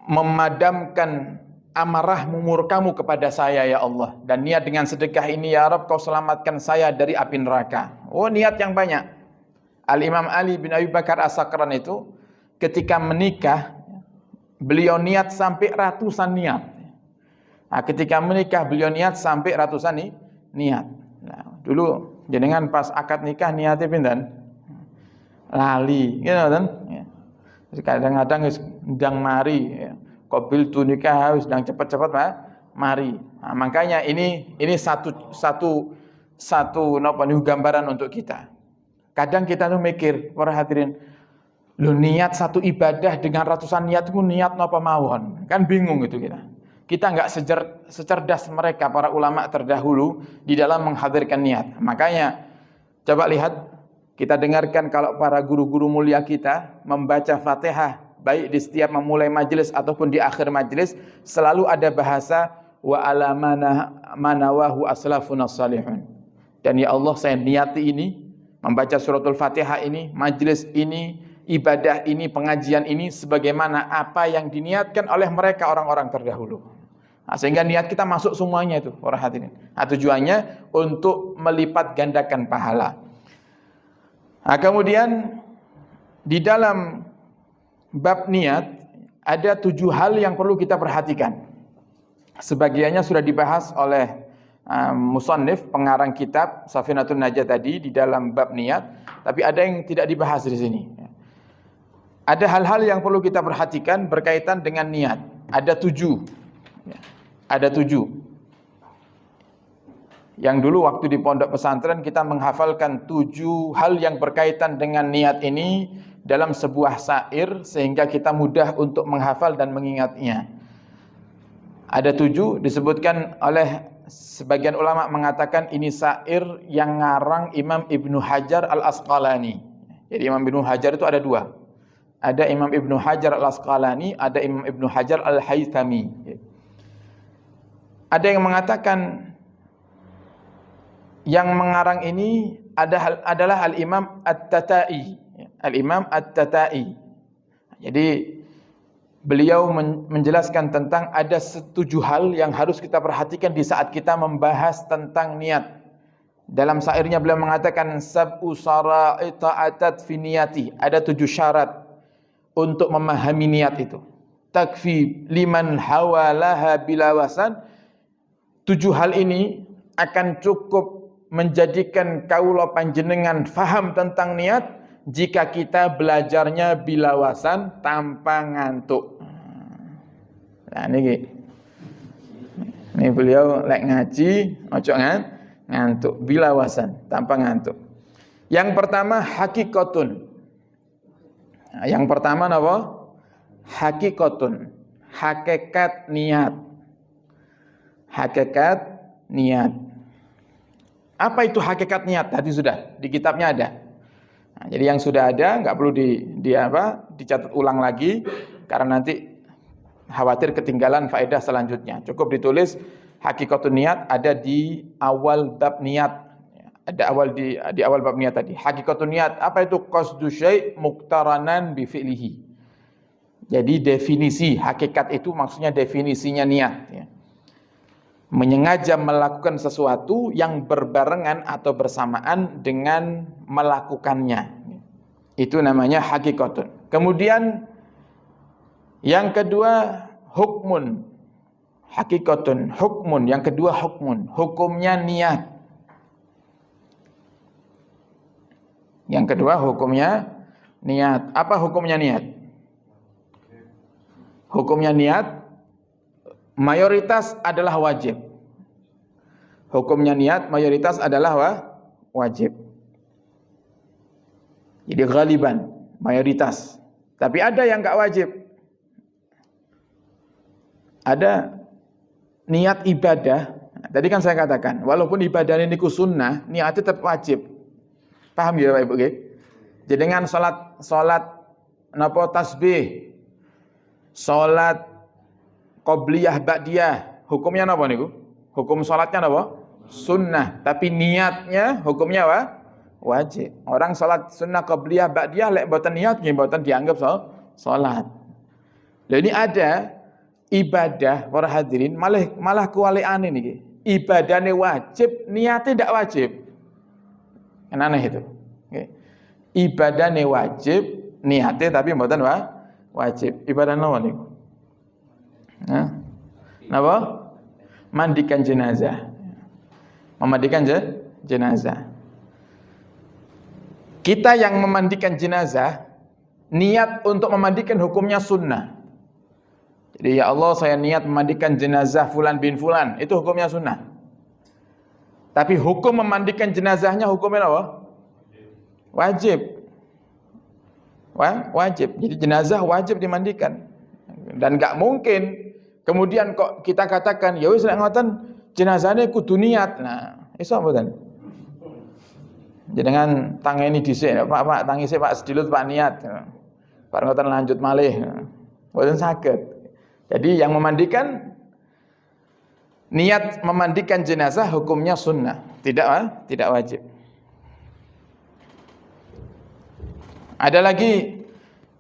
memadamkan amarahmu, murkamu kepada saya, ya Allah. Dan niat dengan sedekah ini, ya Rabb, kau selamatkan saya dari api neraka. Oh, niat yang banyak. Al-Imam Ali bin Abi Bakar As-Sakran itu ketika menikah, beliau niat sampai ratusan niat. Nah, ketika menikah beliau niat sampai ratusan niat. Nah, dulu jenengan pas akad nikah niatnya pinten? Lali, gitu kan? Kadang-kadang ndang mari, ya. Qabil tu nikah harus sedang cepat-cepat mari. Nah, makanya ini satu gambaran untuk kita. Kadang kita tuh mikir, para hadirin, lu niat satu ibadah dengan ratusan niat itu niat napa mawon? Kan bingung gitu kita. Kita enggak secerdas mereka para ulama terdahulu di dalam menghadirkan niat. Makanya coba lihat, kita dengarkan kalau para guru-guru mulia kita membaca Fatihah, baik di setiap memulai majelis ataupun di akhir majelis, selalu ada bahasa wa ala manawahu aslafun as-salihun. Dan ya Allah, saya niati ini, membaca suratul Fatihah ini, majelis ini, ibadah ini, pengajian ini, sebagaimana apa yang diniatkan oleh mereka orang-orang terdahulu. Nah, sehingga niat kita masuk semuanya itu, orang hadirin. Nah, tujuannya untuk melipat gandakan pahala. Nah, kemudian di dalam bab niat ada 7 hal yang perlu kita perhatikan. Sebagiannya sudah dibahas oleh musannif, pengarang kitab Safinatun Najah tadi di dalam bab niat, tapi ada yang tidak dibahas di sini. Ada hal-hal yang perlu kita perhatikan berkaitan dengan niat. Ada 7. Ada 7. Yang dulu waktu di pondok pesantren kita menghafalkan 7 hal yang berkaitan dengan niat ini dalam sebuah syair sehingga kita mudah untuk menghafal dan mengingatnya. Ada 7 disebutkan oleh sebagian ulama mengatakan ini syair yang ngarang Imam Ibnu Hajar Al-Asqalani. Jadi Imam Ibnu Hajar itu ada 2. ada Imam Ibnu Hajar Al-Asqalani, ada Imam Ibnu Hajar Al-Haythami. Ada yang mengatakan yang mengarang ini adalah Al-Imam At-Tatai. Al-Imam At-Tatai. Jadi beliau menjelaskan tentang ada 7 hal yang harus kita perhatikan di saat kita membahas tentang niat. Dalam syairnya beliau mengatakan sab'u sara'ita atat fi niyati. Ada 7 syarat untuk memahami niat itu. Takfi liman hawalaha bilawasan. 7 hal ini akan cukup menjadikan kaula panjenengan faham tentang niat jika kita belajarnya bilawasan tanpa ngantuk. Nah ini beliau lek ngaji ojo ngantuk, bilawasan tanpa ngantuk. Yang pertama hakikatun. Nah, yang pertama apa? Hakikatun, hakikat niat. Hakikat niat. Apa itu hakikat niat? Tadi sudah di kitabnya ada. Nah, jadi yang sudah ada nggak perlu dicatat ulang lagi karena nanti khawatir ketinggalan faedah selanjutnya. Cukup ditulis hakikatun niat ada di awal bab niat. Ada di awal bab niat tadi. Hakikatun niat apa itu? Qasdu syai' muqtaranan bi fi'lihi. Jadi definisi hakikat itu maksudnya definisinya niat ya. Menyengaja melakukan sesuatu yang berbarengan atau bersamaan dengan melakukannya. Itu namanya hakikatun. Kemudian yang kedua hukmun. Hakikatun, hukmun. Yang kedua hukmun. Hukumnya niat. Yang kedua hukumnya niat. Apa hukumnya niat? Hukumnya niat mayoritas adalah wajib. Hukumnya niat mayoritas adalah wajib. Jadi ghaliban, mayoritas. Tapi ada yang enggak wajib. Ada niat ibadah. Tadi kan saya katakan, walaupun ibadah ini sunnah, niatnya tetap wajib. Paham ya Bapak Ibu? Jadi dengan salat napa tasbih, salat qobliyah ba'diyah, hukumnya napa niku? Hukum salatnya napa? Sunnah, tapi niatnya hukumnya wajib. Orang salat sunnah qobliyah ba'diyah lek mboten niat nggih mboten dianggap salat. Lah ini ada ibadah para hadirin malah kualiane niki. Ibadahnya wajib, niatnya tidak wajib. Kan aneh itu. Nggih. Ibadahnya wajib, niatnya tapi mboten wajib. Ibadah napa niku? Nah. Napa? Mandikan jenazah. Memandikan jenazah. Kita yang memandikan jenazah, niat untuk memandikan hukumnya sunnah. Jadi ya Allah saya niat memandikan jenazah fulan bin fulan, itu hukumnya sunnah. Tapi hukum memandikan jenazahnya hukumnya apa? Wajib. Wajib. Jadi jenazah wajib dimandikan. Dan enggak mungkin kemudian kok kita katakan ya wis lek ngoten jenazahnya kudu niat. Nah, iso mboten? Jenengan tangeni dhisik, Pak tangisi Pak sedilut Pak niat. Bar ngoten lanjut malih. Mboten saged. Jadi yang memandikan niat memandikan jenazah hukumnya sunnah, tidak wajib. Ada lagi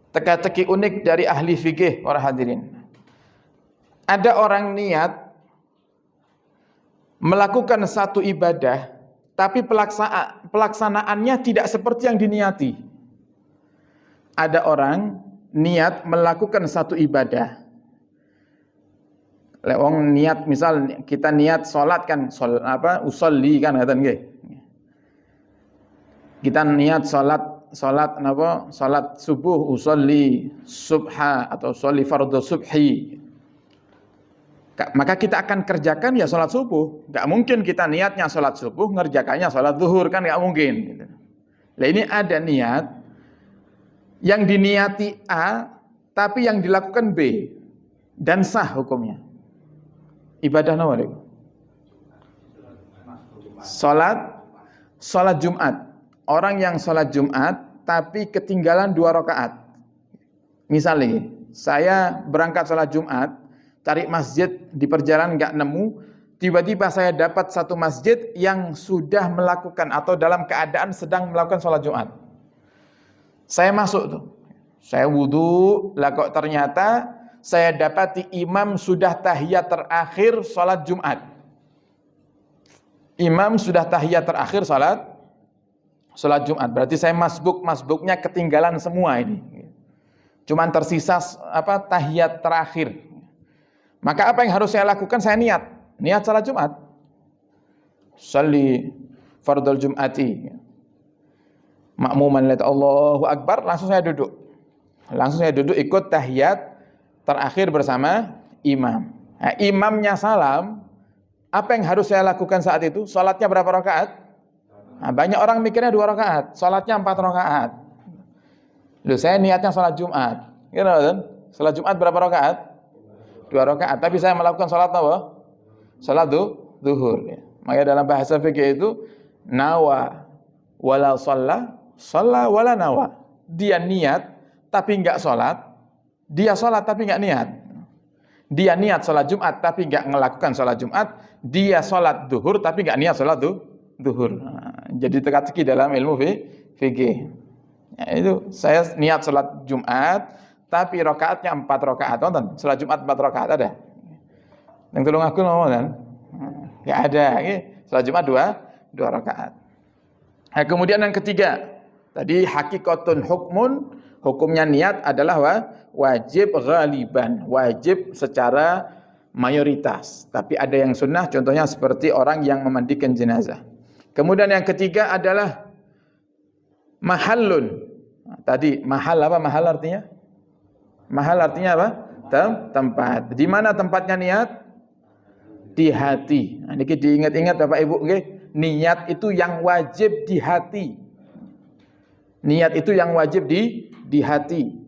teka-teki unik dari ahli fikih para hadirin. Ada orang niat melakukan satu ibadah, tapi pelaksanaannya tidak seperti yang diniati. Ada orang niat melakukan satu ibadah. Wong niat misal kita niat salat kan, usolli kan ngaten nggih. Kita niat salat napa? Salat subuh usolli subha atau sholli fardhu subhi. Maka kita akan kerjakan ya salat subuh. Enggak mungkin kita niatnya salat subuh ngerjakannya salat zuhur kan enggak mungkin gitu. Lah ini ada niat yang diniati A tapi yang dilakukan B dan sah hukumnya. Ibadah nawa niku? Salat Jumat. Orang yang salat Jumat tapi ketinggalan 2 rakaat. Misalnya, saya berangkat sholat Jumat, cari masjid di perjalanan nggak nemu, tiba-tiba saya dapat satu masjid yang sudah melakukan atau dalam keadaan sedang melakukan sholat Jumat. Saya masuk tuh, saya wudhu, lah kok ternyata saya dapati imam sudah tahiyat terakhir sholat Jumat. Imam sudah tahiyat terakhir sholat Jumat. Berarti saya masbuknya ketinggalan semua ini. Cuman tersisa tahiyat terakhir. Maka apa yang harus saya lakukan? Saya niat salat Jumat. Sholli fardhu Jum'ati. Makmuman lihat Allahu Akbar, langsung saya duduk. Ikut tahiyat terakhir bersama imam. Nah, imamnya salam, apa yang harus saya lakukan saat itu? Salatnya berapa rakaat? Nah, banyak orang mikirnya 2 rakaat, salatnya 4 rakaat. Loh, saya niatnya salat Jumat. Gitu kan? Salat Jumat berapa rakaat? 2 rakaat. Tapi saya melakukan salat apa? Salat zuhur. Maka dalam bahasa fikih itu nawa wala shalla wala nawa. Dia niat tapi enggak salat. Dia salat tapi enggak niat. Dia niat salat Jumat tapi enggak melakukan salat Jumat. Dia salat zuhur tapi enggak niat salat zuhur. Nah, jadi teka-teki dalam ilmu fikih. Ya, itu saya niat salat Jumat tapi rakaatnya 4 rakaat. Nonton, salat Jumat 4 rakaat ada? Yang tolong aku ngomong kan? Enggak ada. Salat Jumat 2 rakaat. Nah, kemudian yang ketiga, tadi hakikatun hukmun, hukumnya niat adalah wajib ghaliban, wajib secara mayoritas. Tapi ada yang sunnah, contohnya seperti orang yang memandikan jenazah. Kemudian yang ketiga adalah mahallun. Tadi mahal apa? Mahal artinya? Mahal artinya apa? Tempat. Di mana tempatnya niat? Di hati. Nah, ini diingat-ingat Bapak Ibu, okay? Niat itu yang wajib di hati. Niat itu yang wajib di hati.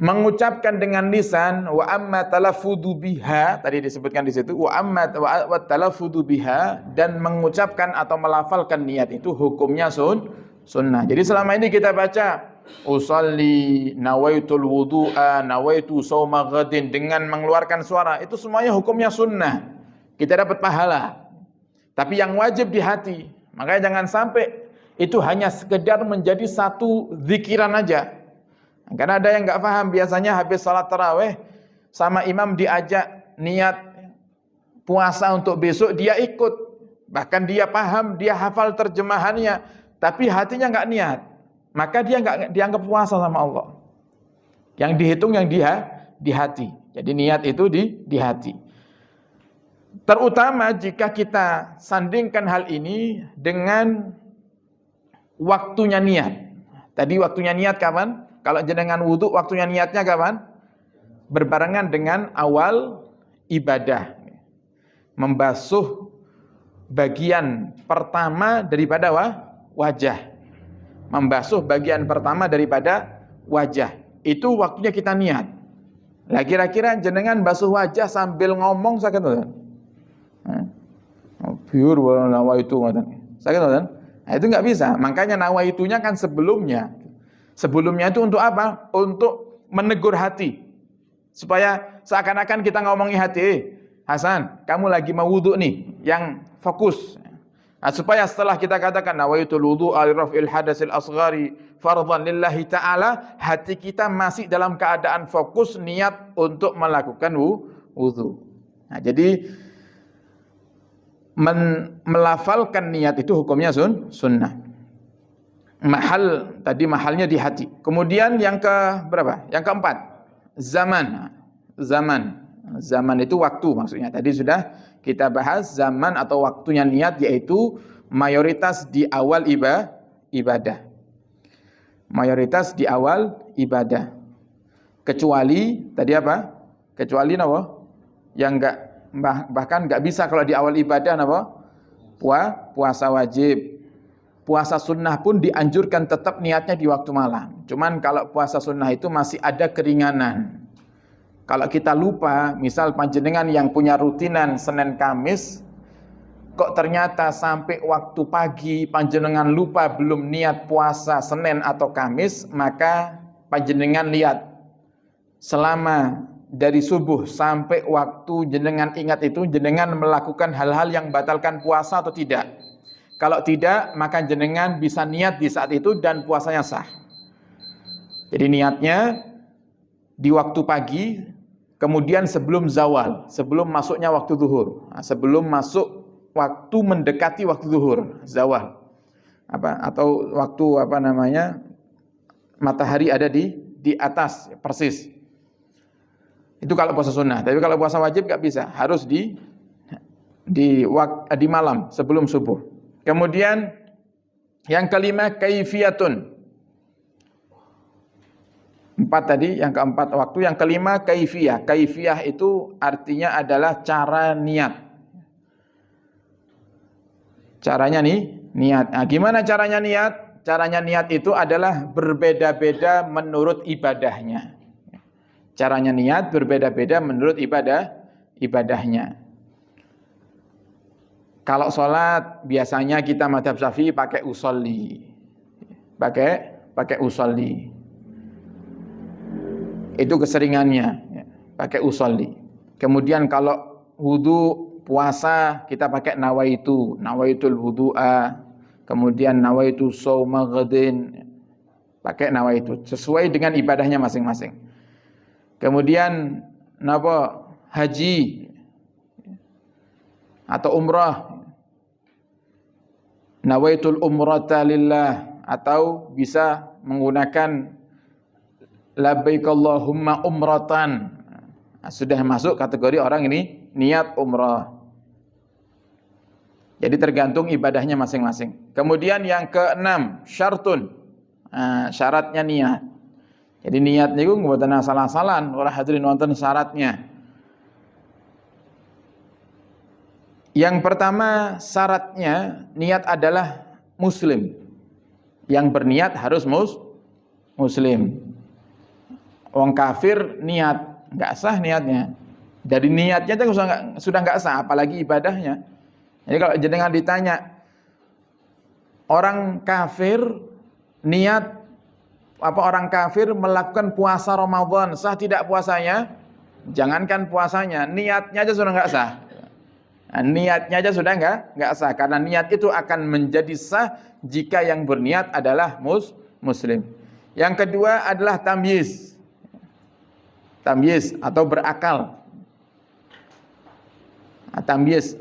Mengucapkan dengan lisan, wa amma talaffudu biha, tadi disebutkan di situ, wa amma wa talaffudu biha, dan mengucapkan atau melafalkan niat itu hukumnya sunnah. Jadi selama ini kita baca usalli nawaitul wudu'a nawaitu shauma ghadin dengan mengeluarkan suara, itu semuanya hukumnya sunnah. Kita dapat pahala. Tapi yang wajib di hati. Makanya jangan sampai itu hanya sekedar menjadi satu zikiran aja. Karena ada yang enggak paham, biasanya habis salat tarawih sama imam diajak niat puasa untuk besok, dia ikut. Bahkan dia paham, dia hafal terjemahannya, tapi hatinya enggak niat. Maka dia enggak dianggap puasa sama Allah. Yang dihitung yang di hati. Jadi niat itu di hati. Terutama jika kita sandingkan hal ini dengan waktunya niat. Tadi waktunya niat kapan? Kalau jenengan wudu, waktunya niatnya kapan? Berbarengan dengan awal ibadah. Membasuh bagian pertama daripada wajah. Membasuh bagian pertama daripada wajah. Itu waktunya kita niat. Lah kira-kira jenengan basuh wajah sambil ngomong sakit enggak? Biur nawaitu ngoten. Sakit enggak? Nah, itu enggak bisa. Makanya nawaitunya kan sebelumnya. Sebelumnya itu untuk apa? Untuk menegur hati. Supaya seakan-akan kita ngomongi hati, Hasan, kamu lagi mau wudu nih, yang fokus. Nah, supaya setelah kita katakan nawaitul wudu'a li raf'il hadasil asghari fardhan lillahi ta'ala, hati kita masih dalam keadaan fokus niat untuk melakukan wudu. Nah, jadi melafalkan niat itu hukumnya sunnah. Mahal, tadi mahalnya di hati. Kemudian yang ke berapa? Yang keempat, zaman. Zaman itu waktu maksudnya. Tadi sudah kita bahas zaman atau waktunya niat, yaitu mayoritas di awal ibadah. Mayoritas di awal ibadah. Kecuali tadi apa? Kecuali apa? Yang enggak, bahkan enggak bisa kalau di awal ibadah apa? Puasa wajib. Puasa sunnah pun dianjurkan tetap niatnya di waktu malam. Cuman kalau puasa sunnah itu masih ada keringanan. Kalau kita lupa, misal panjenengan yang punya rutinan Senin Kamis, kok ternyata sampai waktu pagi panjenengan lupa belum niat puasa Senin atau Kamis, maka panjenengan lihat selama dari subuh sampai waktu jenengan ingat itu, jenengan melakukan hal-hal yang batalkan puasa atau tidak. Kalau tidak, maka jenengan bisa niat di saat itu dan puasanya sah. Jadi niatnya di waktu pagi, kemudian sebelum zawal, sebelum masuknya waktu zuhur. Nah, sebelum masuk waktu mendekati waktu zuhur, zawal. Atau waktu matahari ada di atas persis. Itu kalau puasa sunnah. Tapi kalau puasa wajib nggak bisa, harus di malam sebelum subuh. Kemudian yang kelima kaifiyatun. 4 tadi, yang keempat waktu, yang kelima kaifiyah. Kaifiyah itu artinya adalah cara niat. Caranya niat. Nah, gimana caranya niat? Caranya niat itu adalah berbeda-beda menurut ibadahnya. Caranya niat berbeda-beda menurut ibadahnya. Kalau sholat biasanya kita mazhab Syafi'i pakai usolli. Pakai usolli. Itu keseringannya, pakai usolli. Kemudian kalau wudu, puasa kita pakai nawaitul wudu'a. Kemudian nawaitu shauma ghadin, pakai nawaitu sesuai dengan ibadahnya masing-masing. Kemudian haji atau umrah, nawaitul umrata lillah, atau bisa menggunakan labbaik Allahumma umratan. Nah, sudah masuk kategori orang ini niat umrah. Jadi tergantung ibadahnya masing-masing. Kemudian yang keenam, syartun. Nah, syaratnya niat. Jadi niat niku mboten asal-asalan, ora hadirin wonten syaratnya. Yang pertama syaratnya niat adalah muslim. Yang berniat harus muslim. Wong kafir niat enggak sah niatnya. Dari niatnya aja sudah enggak sah, apalagi ibadahnya. Jadi kalau jenengan ditanya orang kafir niat orang kafir melakukan puasa Ramadan, sah tidak puasanya? Jangankan puasanya, niatnya aja sudah enggak sah. Nah, niatnya aja sudah enggak sah, karena niat itu akan menjadi sah jika yang berniat adalah muslim. Yang kedua adalah tamyiz. Tamyiz atau berakal. Nah, tamyiz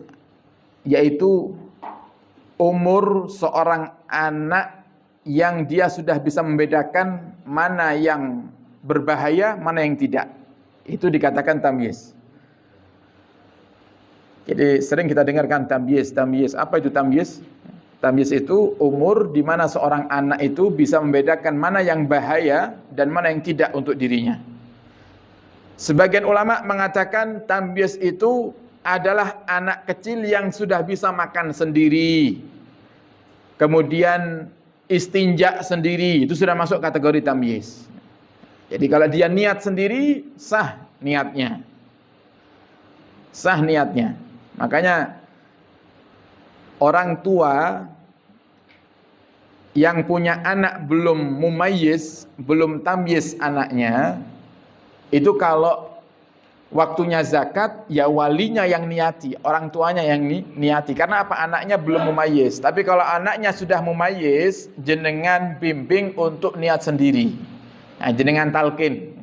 yaitu umur seorang anak yang dia sudah bisa membedakan mana yang berbahaya, mana yang tidak. Itu dikatakan tamyiz. Jadi sering kita dengarkan tamyiz. Apa itu tamyiz? Tamyiz itu umur di mana seorang anak itu bisa membedakan mana yang bahaya dan mana yang tidak untuk dirinya. Sebagian ulama mengatakan tamyiz itu adalah anak kecil yang sudah bisa makan sendiri. Kemudian istinja sendiri, itu sudah masuk kategori tamyiz. Jadi kalau dia niat sendiri, sah niatnya. Sah niatnya. Makanya orang tua yang punya anak belum mumayyiz, belum tamyiz anaknya, itu kalau waktunya zakat, ya walinya yang niati, orang tuanya yang niati. Karena apa? Anaknya belum mumayyiz. Tapi kalau anaknya sudah mumayyiz, jenengan bimbing untuk niat sendiri. Nah, jenengan talqin.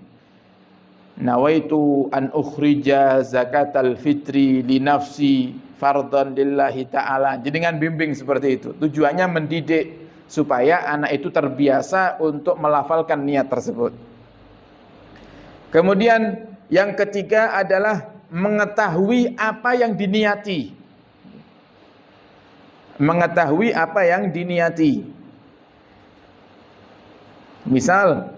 Nawaitu an ukhrija zakatal fitri li nafsi fardhan lillahi ta'ala. Jenengan bimbing seperti itu. Tujuannya mendidik supaya anak itu terbiasa untuk melafalkan niat tersebut. Kemudian yang ketiga adalah mengetahui apa yang diniati. Mengetahui apa yang diniati. Misal,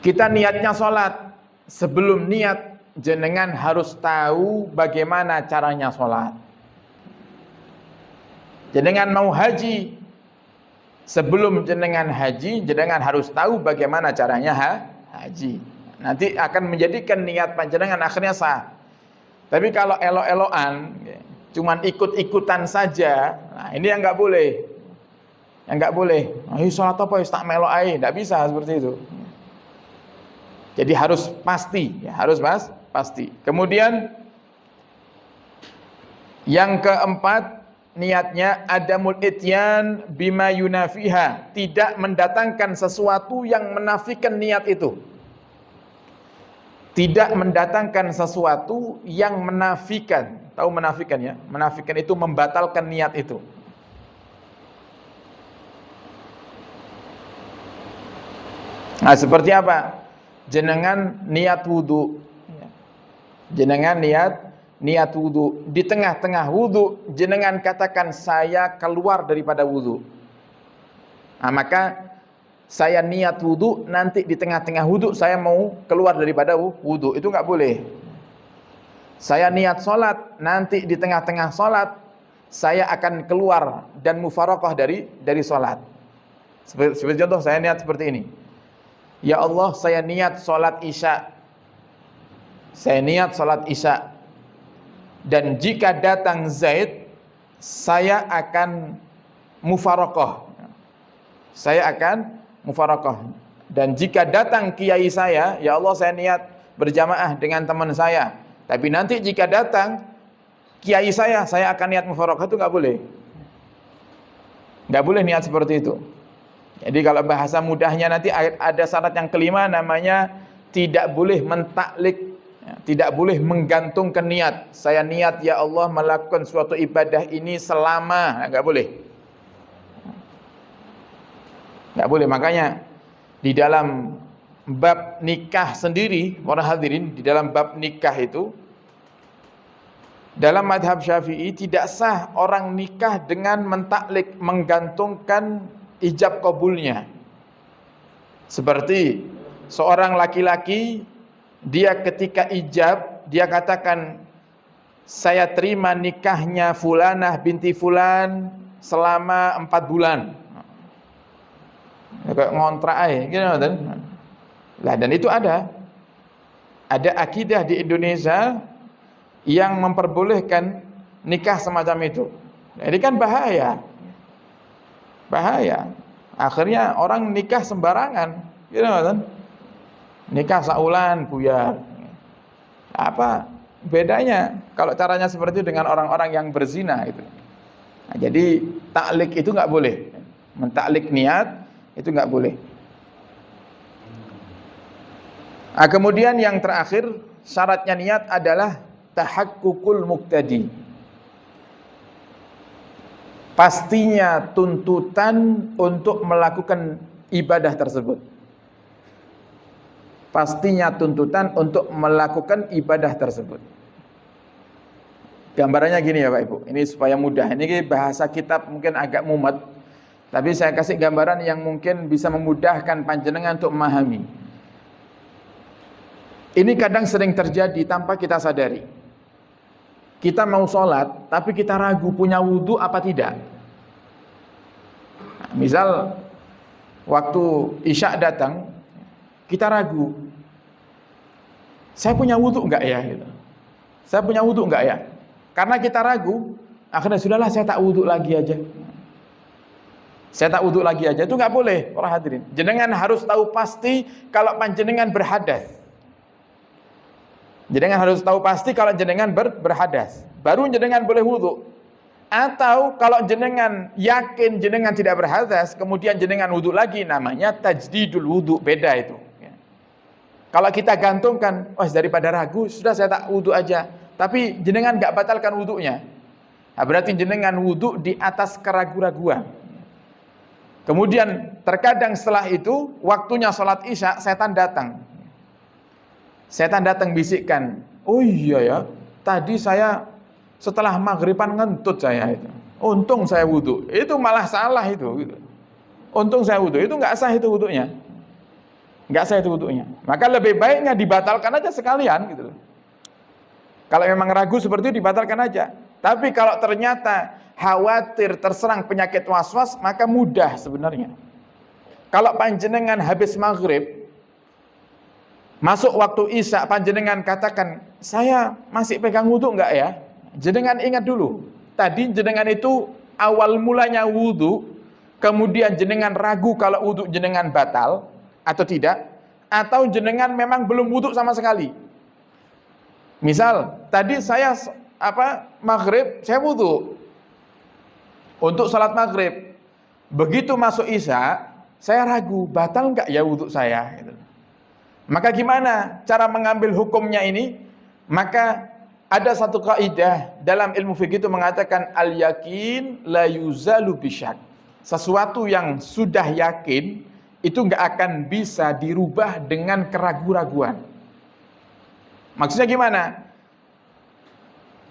kita niatnya sholat. Sebelum niat, jenengan harus tahu bagaimana caranya sholat. Jenengan mau haji. Sebelum jenengan haji, jenengan harus tahu bagaimana caranya haji. Nanti akan menjadikan niat panjenengan akhirnya sah. Tapi kalau elok-elokan, cuman ikut-ikutan saja, nah ini yang enggak boleh. Yang enggak boleh. Ayo sholat apa tak melok ae, enggak bisa seperti itu. Jadi harus pasti, ya, harus pasti. Kemudian yang keempat, niatnya adamul ityan bima yunafiha, tidak mendatangkan sesuatu yang menafikan niat itu. Tidak mendatangkan sesuatu yang menafikan. Tahu menafikan ya? Menafikan itu membatalkan niat itu. Nah, seperti apa? Jenengan niat wudu. Jenengan niat wudu. Di tengah-tengah wudu, jenengan katakan saya keluar daripada wudu. Nah, maka saya niat wudu, nanti di tengah-tengah wudu saya mau keluar daripada wudu. Itu nggak boleh. Saya niat sholat, nanti di tengah-tengah sholat saya akan keluar dan mufaraqah dari sholat. Seperti contoh, saya niat seperti ini. Ya Allah, saya niat sholat isya. Saya niat sholat isya. Dan jika datang Zaid, saya akan mufaraqah. Saya akan mufaraqah. Dan jika datang kiai saya, ya Allah, saya niat berjamaah dengan teman saya. Tapi nanti jika datang kiai saya akan niat mufaraqah. Itu nggak boleh. Nggak boleh niat seperti itu. Jadi kalau bahasa mudahnya nanti ada syarat yang kelima, namanya tidak boleh mentaklik, tidak boleh menggantungkan niat. Saya niat ya Allah melakukan suatu ibadah ini selama, nggak boleh. Nggak boleh. Makanya di dalam bab nikah sendiri, para hadirin, di dalam bab nikah itu, dalam madhab Syafi'i tidak sah orang nikah dengan mentaklik, menggantungkan ijab kabulnya. Seperti seorang laki-laki, dia ketika ijab, dia katakan saya terima nikahnya fulanah binti fulan selama 4 bulan. Kayak ngontrak aja, gitu kan? Lah, dan itu ada akidah di Indonesia yang memperbolehkan nikah semacam itu. Jadi kan bahaya. Akhirnya orang nikah sembarangan, gitu kan? Nikah saulan buyar. Apa bedanya kalau caranya seperti itu dengan orang-orang yang berzina itu? Nah, jadi taklik itu nggak boleh. Mentaklik niat itu nggak boleh. Nah, kemudian yang terakhir, syaratnya niat adalah tahakkukul muqtadi. Pastinya tuntutan untuk melakukan ibadah tersebut. Pastinya tuntutan untuk melakukan ibadah tersebut. Gambarannya gini ya Pak Ibu, ini supaya mudah. Ini bahasa kitab mungkin agak mumet, tapi saya kasih gambaran yang mungkin bisa memudahkan panjenengan untuk memahami. Ini kadang sering terjadi tanpa kita sadari. Kita mau sholat, tapi kita ragu punya wudhu apa tidak. Nah, misal waktu isya datang, kita ragu, saya punya wudhu enggak ya? Gitu. Saya punya wudhu enggak ya? Karena kita ragu, akhirnya sudahlah saya tak wudhu lagi aja. Saya tak wudhu lagi aja. Itu enggak boleh, para hadirin. Jenengan harus tahu pasti kalau panjenengan berhadas. Jenengan harus tahu pasti kalau jenengan berhadas, baru jenengan boleh wudhu. Atau kalau jenengan yakin jenengan tidak berhadas, kemudian jenengan wudhu lagi, namanya tajdidul wudhu, beda itu. Kalau kita gantungkan, daripada ragu, sudah saya tak wudhu aja, tapi jenengan nggak batalkan wudhunya, nah, berarti jenengan wudhu di atas keraguan-raguan. Kemudian terkadang setelah itu, waktunya sholat isya, setan datang. Setan datang bisikkan, oh iya ya, tadi saya setelah maghriban ngentut saya itu. Untung saya wudhu. Itu malah salah itu. Gitu. Untung saya wudhu. Itu nggak sah itu wudhunya. Nggak sah itu wudhunya. Maka lebih baiknya dibatalkan aja sekalian. Gitu. Kalau memang ragu seperti itu dibatalkan aja. Tapi kalau ternyata khawatir terserang penyakit waswas, maka mudah sebenarnya. Kalau panjenengan habis maghrib, masuk waktu isya, panjenengan katakan, saya masih pegang wudhu enggak ya? Jenengan ingat dulu, tadi jenengan itu awal mulanya wudhu, kemudian jenengan ragu kalau wudhu jenengan batal atau tidak. atau jenengan memang belum wudu sama sekali. Misal, tadi saya maghrib, saya wudu untuk salat maghrib. Begitu masuk isya, saya ragu, batal enggak ya wudu saya? Gitu. Maka gimana cara mengambil hukumnya ini? Maka ada satu kaidah dalam ilmu fikih itu mengatakan al-yakin la yuzalu bisyak. Sesuatu yang sudah yakin itu enggak akan bisa dirubah dengan keraguan-raguan. Maksudnya gimana?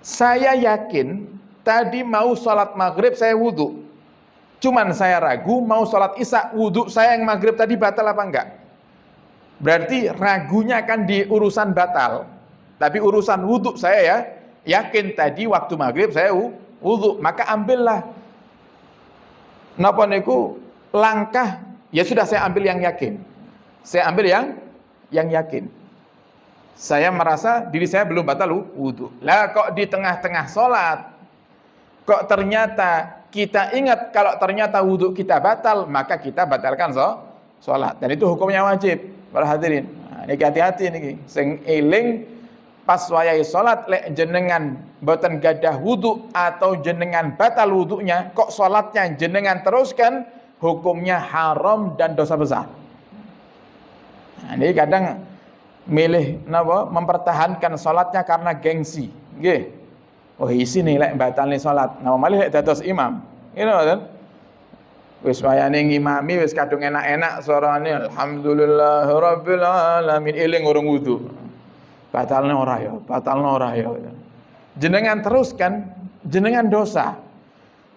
Saya yakin tadi mau sholat maghrib saya wudu. Cuman saya ragu mau sholat isya wudu saya yang maghrib tadi batal apa enggak. Berarti ragunya akan di urusan batal. Tapi urusan wudu saya ya yakin tadi waktu maghrib saya wudu. Maka ambillah napa niku langkah, ya sudah saya ambil yang yakin. Saya ambil yang yakin. Saya merasa diri saya belum batal wudu. Lah kok di tengah-tengah sholat kok ternyata kita ingat kalau ternyata wudu kita batal, maka kita batalkan sholat. Dan itu hukumnya wajib, para hadirin. Nah, ini hati-hati niki. Sing eling pas wayahe sholat lek jenengan boten gadah wudu atau jenengan batal wudunya, kok sholatnya jenengan teruskan, hukumnya haram dan dosa besar. Nah, ini kadang milih mempertahankan sholatnya karena gengsi. Nggih. Oh isi nih lek batalne salat. Nah malih lek dados imam. Ngono kan? Wis wayane ngimami wis kadung enak-enak suarane alhamdulillahirabbil alamin eling urung wudu. Batalne ora ya, batalne ora ya. Jenengan teruskan, jenengan dosa.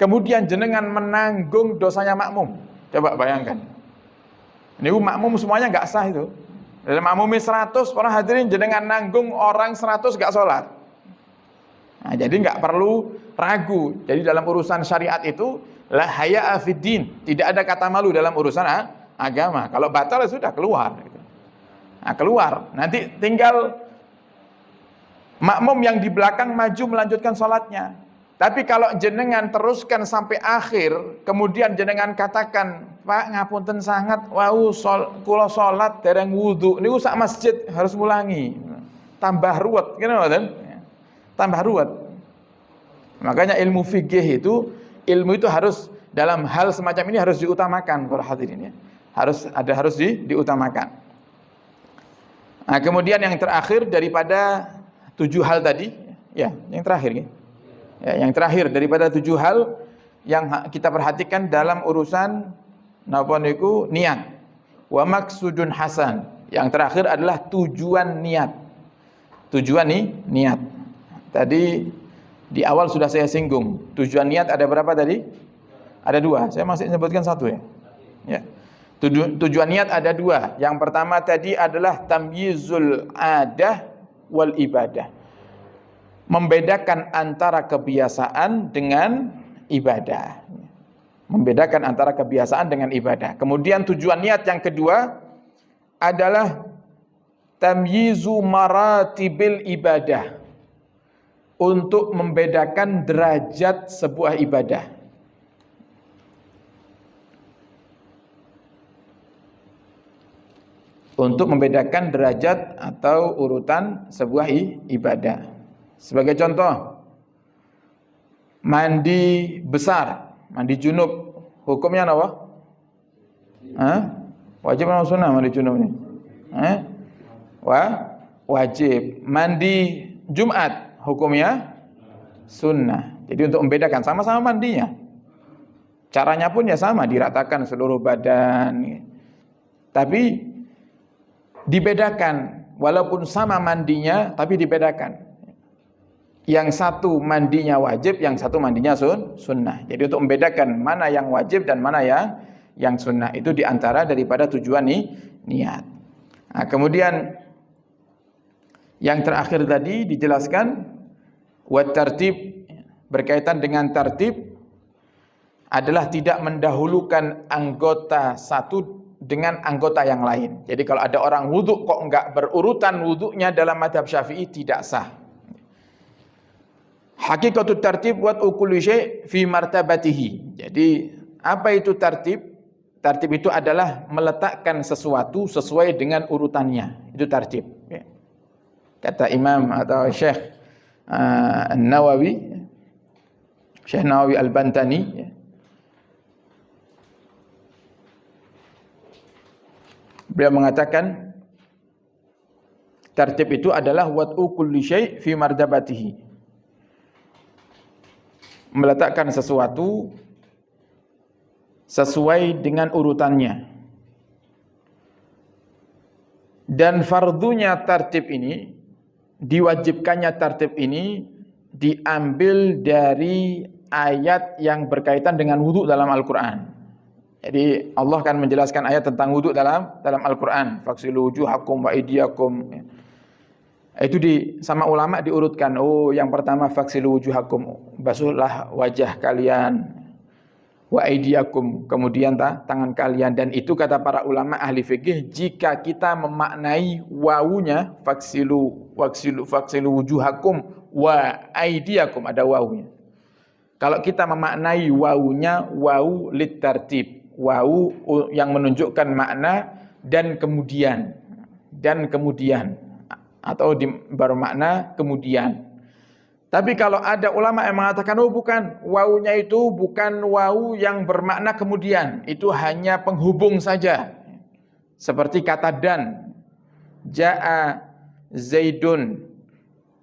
Kemudian jenengan menanggung dosanya makmum. Coba bayangkan. Ini makmum semuanya enggak sah itu. Dalam makmum 100 para hadirin jenengan nanggung orang 100 enggak salat. Nah, jadi nggak perlu ragu. Jadi dalam urusan syariat itu la haya'a fid din, tidak ada kata malu dalam urusan agama. Kalau batal sudah keluar. Nah, keluar. Nanti tinggal makmum yang di belakang maju melanjutkan sholatnya. Tapi kalau jenengan teruskan sampai akhir, kemudian jenengan katakan, Pak ngapunten sangat, wau kula sholat dereng wudu, niku sak masjid harus mulangi. Tambah ruwet, gitu kan? Tambah ruwet. Makanya ilmu fikih itu harus dalam hal semacam ini harus diutamakan para hadirin ya. Harus diutamakan. Nah, kemudian yang terakhir daripada 7 hal tadi, ya, yang terakhir ya. Ya, yang terakhir daripada 7 hal yang kita perhatikan dalam urusan napa niku niat. Wa maksudun hasan. Yang terakhir adalah tujuan niat. Tujuan niat. Tadi di awal sudah saya singgung. Tujuan niat ada berapa tadi? Ada 2. Saya masih sebutkan 1 ya. Ya. Tujuan niat ada 2. Yang pertama tadi adalah tamyizul adah wal ibadah. Membedakan antara kebiasaan dengan ibadah. Membedakan antara kebiasaan dengan ibadah. Kemudian tujuan niat yang kedua adalah tamyizu maratibil ibadah. Untuk membedakan derajat sebuah ibadah. Untuk membedakan derajat atau urutan sebuah ibadah. Sebagai contoh, mandi besar, mandi junub, hukumnya apa? Wajib atau sunnah mandi junub ini? Wajib. Mandi Jumat, hukumnya sunnah. Jadi untuk membedakan sama-sama mandinya. Caranya pun ya sama, diratakan seluruh badan. Tapi dibedakan, walaupun sama mandinya tapi dibedakan. Yang satu mandinya wajib, yang satu mandinya sunnah. Jadi untuk membedakan mana yang wajib dan mana yang sunnah, itu diantara daripada tujuan niat. Nah, kemudian yang terakhir tadi dijelaskan wa tartib, berkaitan dengan tartib adalah tidak mendahulukan anggota satu dengan anggota yang lain. Jadi kalau ada orang wudu kok enggak berurutan wudunya dalam mazhab Syafi'i tidak sah. Hakikatut tartib wa kulli syai' fi martabatihi. Jadi apa itu tartib? Tartib itu adalah meletakkan sesuatu sesuai dengan urutannya. Itu tartib. Kata Imam atau Syekh Nawawi, Syekh Nawawi Al-Bantani, beliau mengatakan tartib itu adalah wad'u kulli syai' fi martabatihi. Meletakkan sesuatu sesuai dengan urutannya. Dan fardunya tartib ini, diwajibkannya tartib ini diambil dari ayat yang berkaitan dengan wudu dalam Al-Qur'an. Jadi Allah akan menjelaskan ayat tentang wudu dalam Al-Qur'an. Faghsilu wujuhakum wa aydiyakum. Itu sama ulama diurutkan. Oh, yang pertama faghsilu wujuhakum, basuhlah wajah kalian. Wa aydiyakum, kemudian tangan kalian. Dan itu kata para ulama ahli fikih, jika kita memaknai wawunya faghsilu wujuhakum wa aydiyakum, ada wawunya. Kalau kita memaknai wawunya wawu litartib, wawu yang menunjukkan makna dan kemudian atau bermakna kemudian. Tapi kalau ada ulama yang mengatakan, oh bukan, wawunya itu bukan wawu yang bermakna kemudian, itu hanya penghubung saja. Seperti kata dan, ja'a Zaidun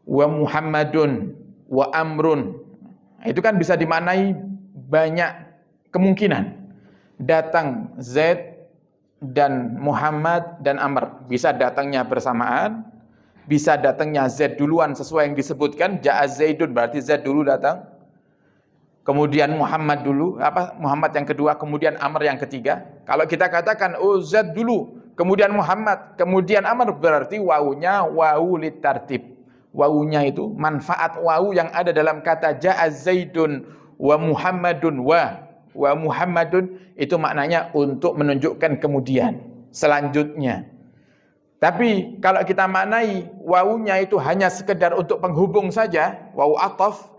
wa Muhammadun wa Amrun. Itu kan bisa dimaknai banyak kemungkinan. Datang Zaid dan Muhammad dan Amr, bisa datangnya bersamaan, bisa datangnya Z duluan sesuai yang disebutkan, ja'a Zaidun berarti Z dulu datang. Kemudian Muhammad dulu, Muhammad yang kedua, kemudian Amr yang ketiga. Kalau kita katakan oh Z dulu, kemudian Muhammad, kemudian Amr, berarti wawunya wawu litartib. Wawunya itu manfaat wawu yang ada dalam kata ja'a Zaidun wa Muhammadun wa Muhammadun, itu maknanya untuk menunjukkan kemudian, selanjutnya. Tapi kalau kita maknai wawunya itu hanya sekedar untuk penghubung saja, wawu ataf,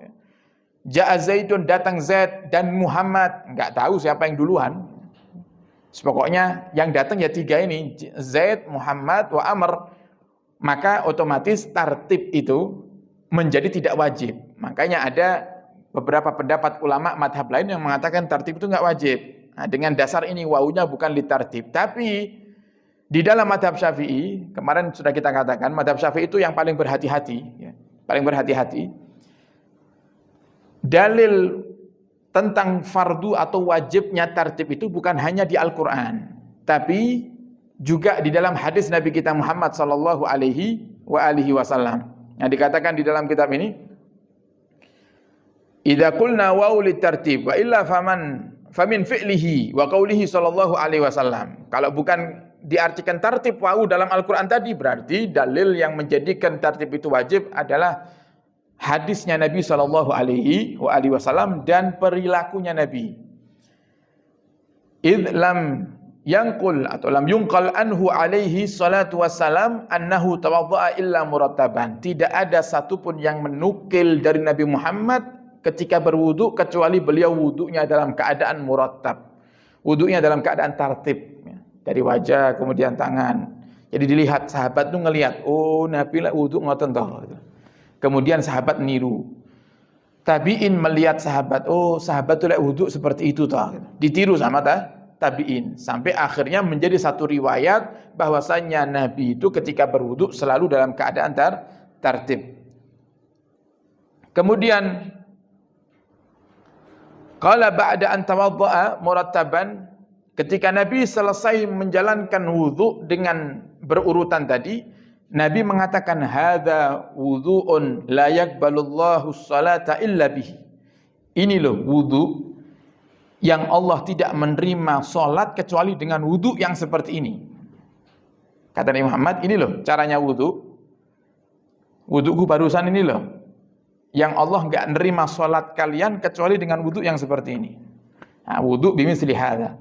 ja'a Zaidun, datang Zaid dan Muhammad, enggak tahu siapa yang duluan. Pokoknya yang datang ya tiga ini, Zaid, Muhammad, wa Amr, maka otomatis tartib itu menjadi tidak wajib. Makanya ada beberapa pendapat ulama madhab lain yang mengatakan tartib itu enggak wajib. Nah, dengan dasar ini wawunya bukan litartib, tapi di dalam madhab Syafi'i, kemarin sudah kita katakan, madhab Syafi'i itu yang paling berhati-hati, ya, paling berhati-hati. Dalil tentang fardu atau wajibnya tartib itu bukan hanya di Al-Quran, tapi juga di dalam hadis Nabi kita Muhammad sallallahu alaihi wasallam. Yang dikatakan di dalam kitab ini, idza qulna wawu litartib wa illa famin fi'lihi wa qaulihi sallallahu alaihi wasallam. Kalau bukan diartikan tartib wawu dalam Al-Quran tadi, berarti dalil yang menjadikan tartib itu wajib adalah hadisnya Nabi sallallahu alaihi wasallam dan perilakunya Nabi. Idh lam yanqul atau lam yunqal anhu alaihi salatu wassalam annahu tawadda'a illa murattaban. Tidak ada satupun yang menukil dari Nabi Muhammad ketika berwudu kecuali beliau wudunya dalam keadaan murattab. Wudunya dalam keadaan tartib. Dari wajah kemudian tangan. Jadi dilihat, sahabat tuh ngelihat, oh Nabi lah wudu ngoten toh. Kemudian sahabat niru. Tabi'in melihat sahabat, oh sahabat tuh lek wudu seperti itu toh. Ditiru sama tabi'in sampai akhirnya menjadi satu riwayat bahwasanya Nabi itu ketika berwudu selalu dalam keadaan tartib. Kemudian qala ba'da an tawadda'a murattaban, ketika Nabi selesai menjalankan wudu dengan berurutan tadi, Nabi mengatakan hadza wudu'un la yaqbalullahu sholata illa bihi. Ini loh wudu yang Allah tidak menerima salat kecuali dengan wudu yang seperti ini. Kata Nabi Muhammad, ini loh caranya wudu. Wuduku barusan ini loh yang Allah enggak menerima salat kalian kecuali dengan wudu yang seperti ini. Nah, wudu bimisli hadza,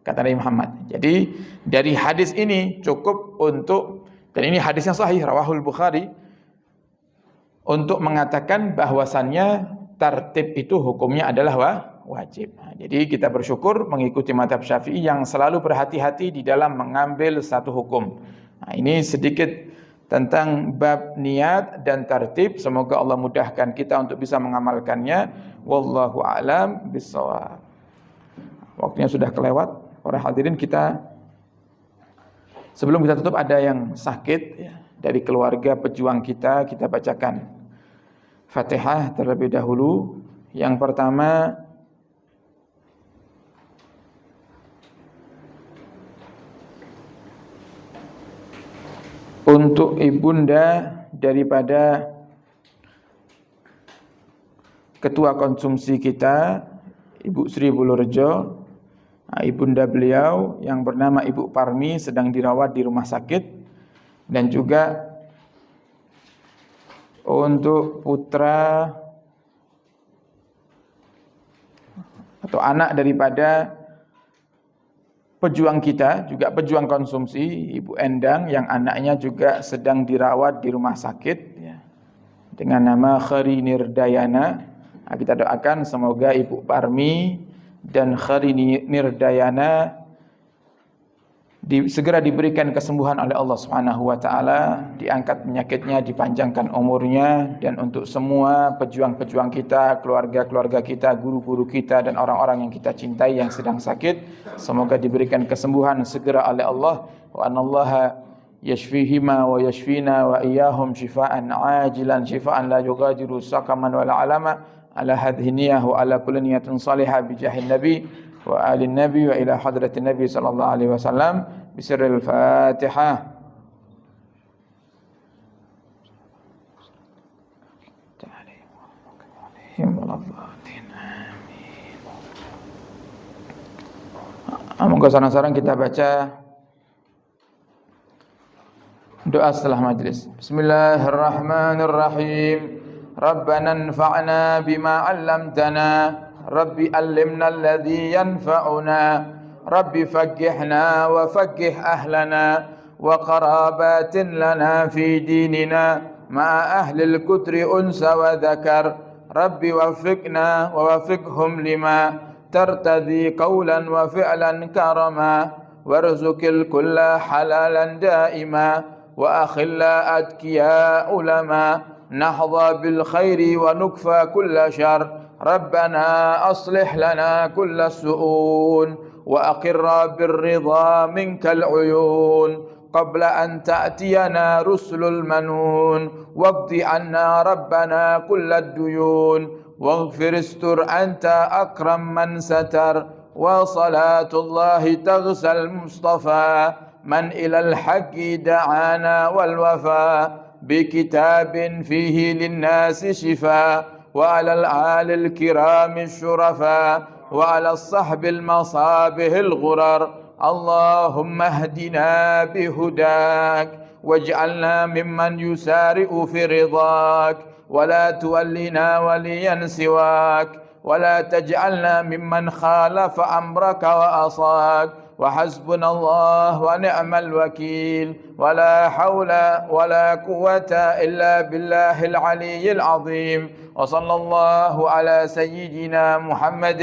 kata Nabi Muhammad. Jadi dari hadis ini cukup untuk, dan ini hadis yang sahih rawahul Bukhari, untuk mengatakan bahwasannya tartib itu hukumnya adalah wajib. Jadi kita bersyukur mengikuti mazhab Syafi'i yang selalu berhati-hati di dalam mengambil satu hukum. Nah, ini sedikit tentang bab niat dan tertib. Semoga Allah mudahkan kita untuk bisa mengamalkannya. Wallahu a'lam bishawab. Waktunya sudah kelewat. Para hadirin, kita sebelum kita tutup ada yang sakit ya, dari keluarga pejuang kita bacakan Fatihah terlebih dahulu. Yang pertama, untuk ibunda daripada ketua konsumsi kita, Ibu Sri Bulurejo, ibunda beliau yang bernama Ibu Parmi sedang dirawat di rumah sakit. Dan juga untuk putra atau anak daripada pejuang kita, juga pejuang konsumsi, Ibu Endang, yang anaknya juga sedang dirawat di rumah sakit ya, dengan nama Khari Nirdayana. Nah, kita doakan semoga Ibu Parmi dan Khari Nirdayana segera diberikan kesembuhan oleh Allah Subhanahu wa taala, diangkat penyakitnya, dipanjangkan umurnya. Dan untuk semua pejuang-pejuang kita, keluarga-keluarga kita, guru-guru kita, dan orang-orang yang kita cintai yang sedang sakit, semoga diberikan kesembuhan segera oleh Allah. Wa anallaha yashfihima wa yashfina wa iyyahum shifaan ajilan shifaan la yughadiru saqaman wala alama ala hadhihi niyyah wa ala kulli niyatin salihah bi jahin nabi wa alin nabi wa ila hadratin nabi sallallahu alaihi wasallam bisirril Fatihah. Moga sarang-sarang kita baca doa setelah majlis. Bismillahirrahmanirrahim. Rabbana anfa'na bima 'allamtana. Rabbi allimna alladhi yanfa'una. Rabbi faqqihna wa faqqih ahlana wa qarabatin lana fi dinina ma'a ahli al-kutri unsa wa dhakar. Rabbi waffiqna wa waffiqhum lima tartadi qawlan wa fi'lan karama warzuqil kulla halalan daima wa akhilla atqiya ulama nahdha bil khairi wa nukfa kulla syarr. Rabbana aslih lana kulla su'un wa aqirra birridha minkal uyun qabla an ta'tiyana rusulul manun waqdi anna rabbana kullad duyun waghfir istur anta akram man satar wa salatullahi taghsal mustafa man ilal haqqi da'ana wal wafa bi kitabin fihi linnasi shifa wa alal alil kirami syurafa wa alal sahbil masabihil ghurar. Allahumma hdina bihudak waj'alna mimman yusari'u fi ridhak ولا تولنا وليا سواك ولا تجعلنا ممن خالف أمرك وأصاك وحسبنا الله ونعم الوكيل ولا حول ولا قوة إلا بالله العلي العظيم وصلى الله على سيدنا محمد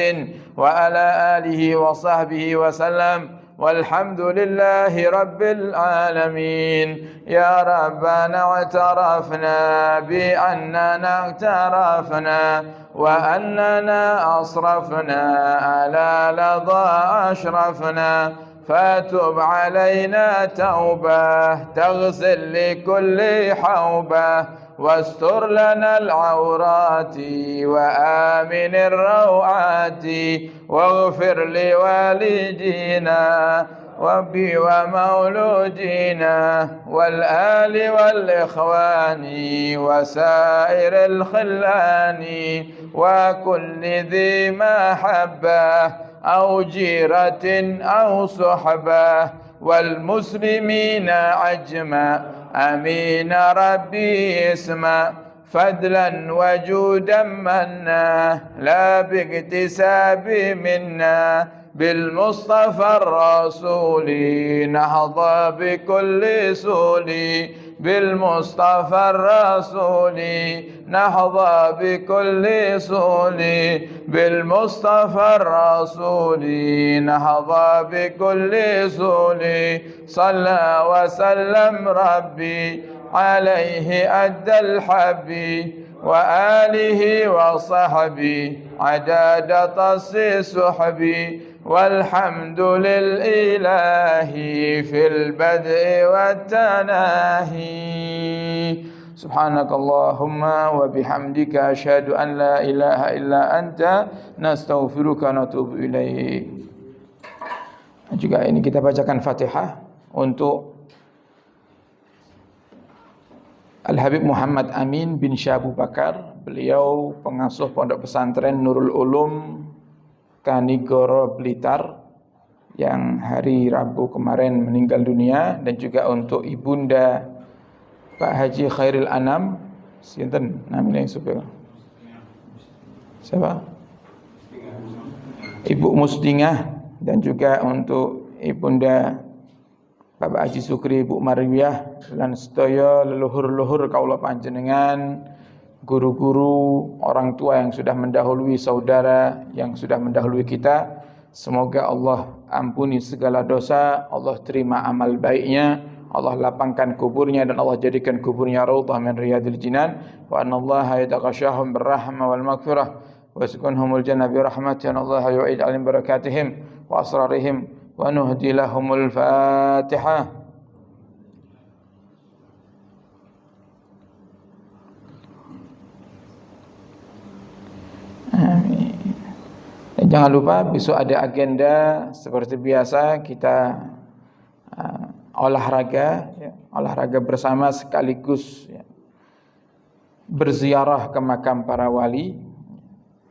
وعلى آله وصحبه وسلم والحمد لله رب العالمين. يا ربنا اعترفنا بأننا اعترفنا وأننا أصرفنا على لظى أشرفنا فتب علينا توبة تغسل لكل حوبة واستر لنا العورات وآمن الروعات واغفر لوالدينا ومولودينا والآل والإخوان وسائر الخلان وكل ذي محبة أو جيرة أو صحبة والمسلمين عجما آمين ربي اسمع فضلا وجودا منا لا باكتساب منا بالمصطفى الرسول نهضى بكل سول بالمصطفى الرسول نحظى بكل سؤل بالمصطفى الرسول نحظى بكل سؤل صلى وسلم ربي عليه أدى الحب وآله وصحبه عدد طس سحبي والحمد للإله في البدء والتناهي سبحانك اللهم وبحمدك أشهد أن لا إله إلا أنت نستغفرك ونتوب إليك. Juga ini kita bacakan Fatihah untuk Al-Habib Muhammad Amin bin Syah Abu Bakar. Beliau pengasuh Pondok Pesantren Nurul Ulum Kanigoro Blitar yang hari Rabu kemarin meninggal dunia, dan juga untuk ibunda Pak Haji Khairil Anam, sinten namanya supaya siapa? Ibu Mustingah, dan juga untuk ibunda Bapak Haji Sukri, Ibu Marwiyah, lan sedaya leluhur-leluhur kaula panjenengan, guru-guru, orang tua yang sudah mendahului, saudara yang sudah mendahului kita. Semoga Allah ampuni segala dosa, Allah terima amal baiknya, Allah lapangkan kuburnya, dan Allah jadikan kuburnya raudhah min riyadil jinan. Wa anallaha yataghashahum birrahmah wal maghfirah wa yaskunhumul jannah bi rahmatihi. Allah yu'id alim barakatihim wa asrarihim wa nuhdi lahumul Fatihah. Amin. Dan jangan lupa besok ada agenda seperti biasa, kita olahraga, ya, olahraga bersama sekaligus ya, berziarah ke makam para wali,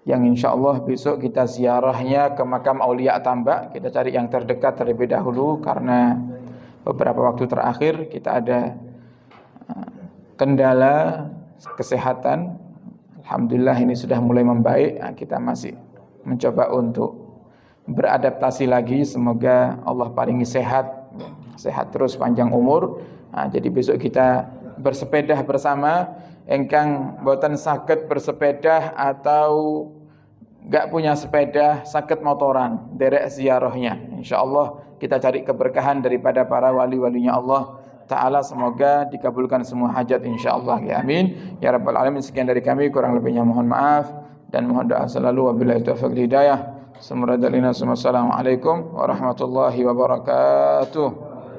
yang insyaallah besok kita ziarahnya ke makam Aulia Tambak. Kita cari yang terdekat terlebih dahulu, karena beberapa waktu terakhir kita ada kendala kesehatan. Alhamdulillah ini sudah mulai membaik. Kita masih mencoba untuk beradaptasi lagi. Semoga Allah paringi sehat terus, panjang umur. Jadi besok kita bersepeda bersama. Engkang boten saged bersepeda atau enggak punya sepeda, saged motoran derek ziarahnya. Insyaallah kita cari keberkahan daripada para wali-walinya Allah Ta'ala. Semoga dikabulkan semua hajat insyaallah ya amin ya rabbal alamin. Sekian dari kami, kurang lebihnya mohon maaf dan mohon doa selalu. Wabillahi taufiq hidayah. Assalamualaikum warahmatullahi wabarakatuh.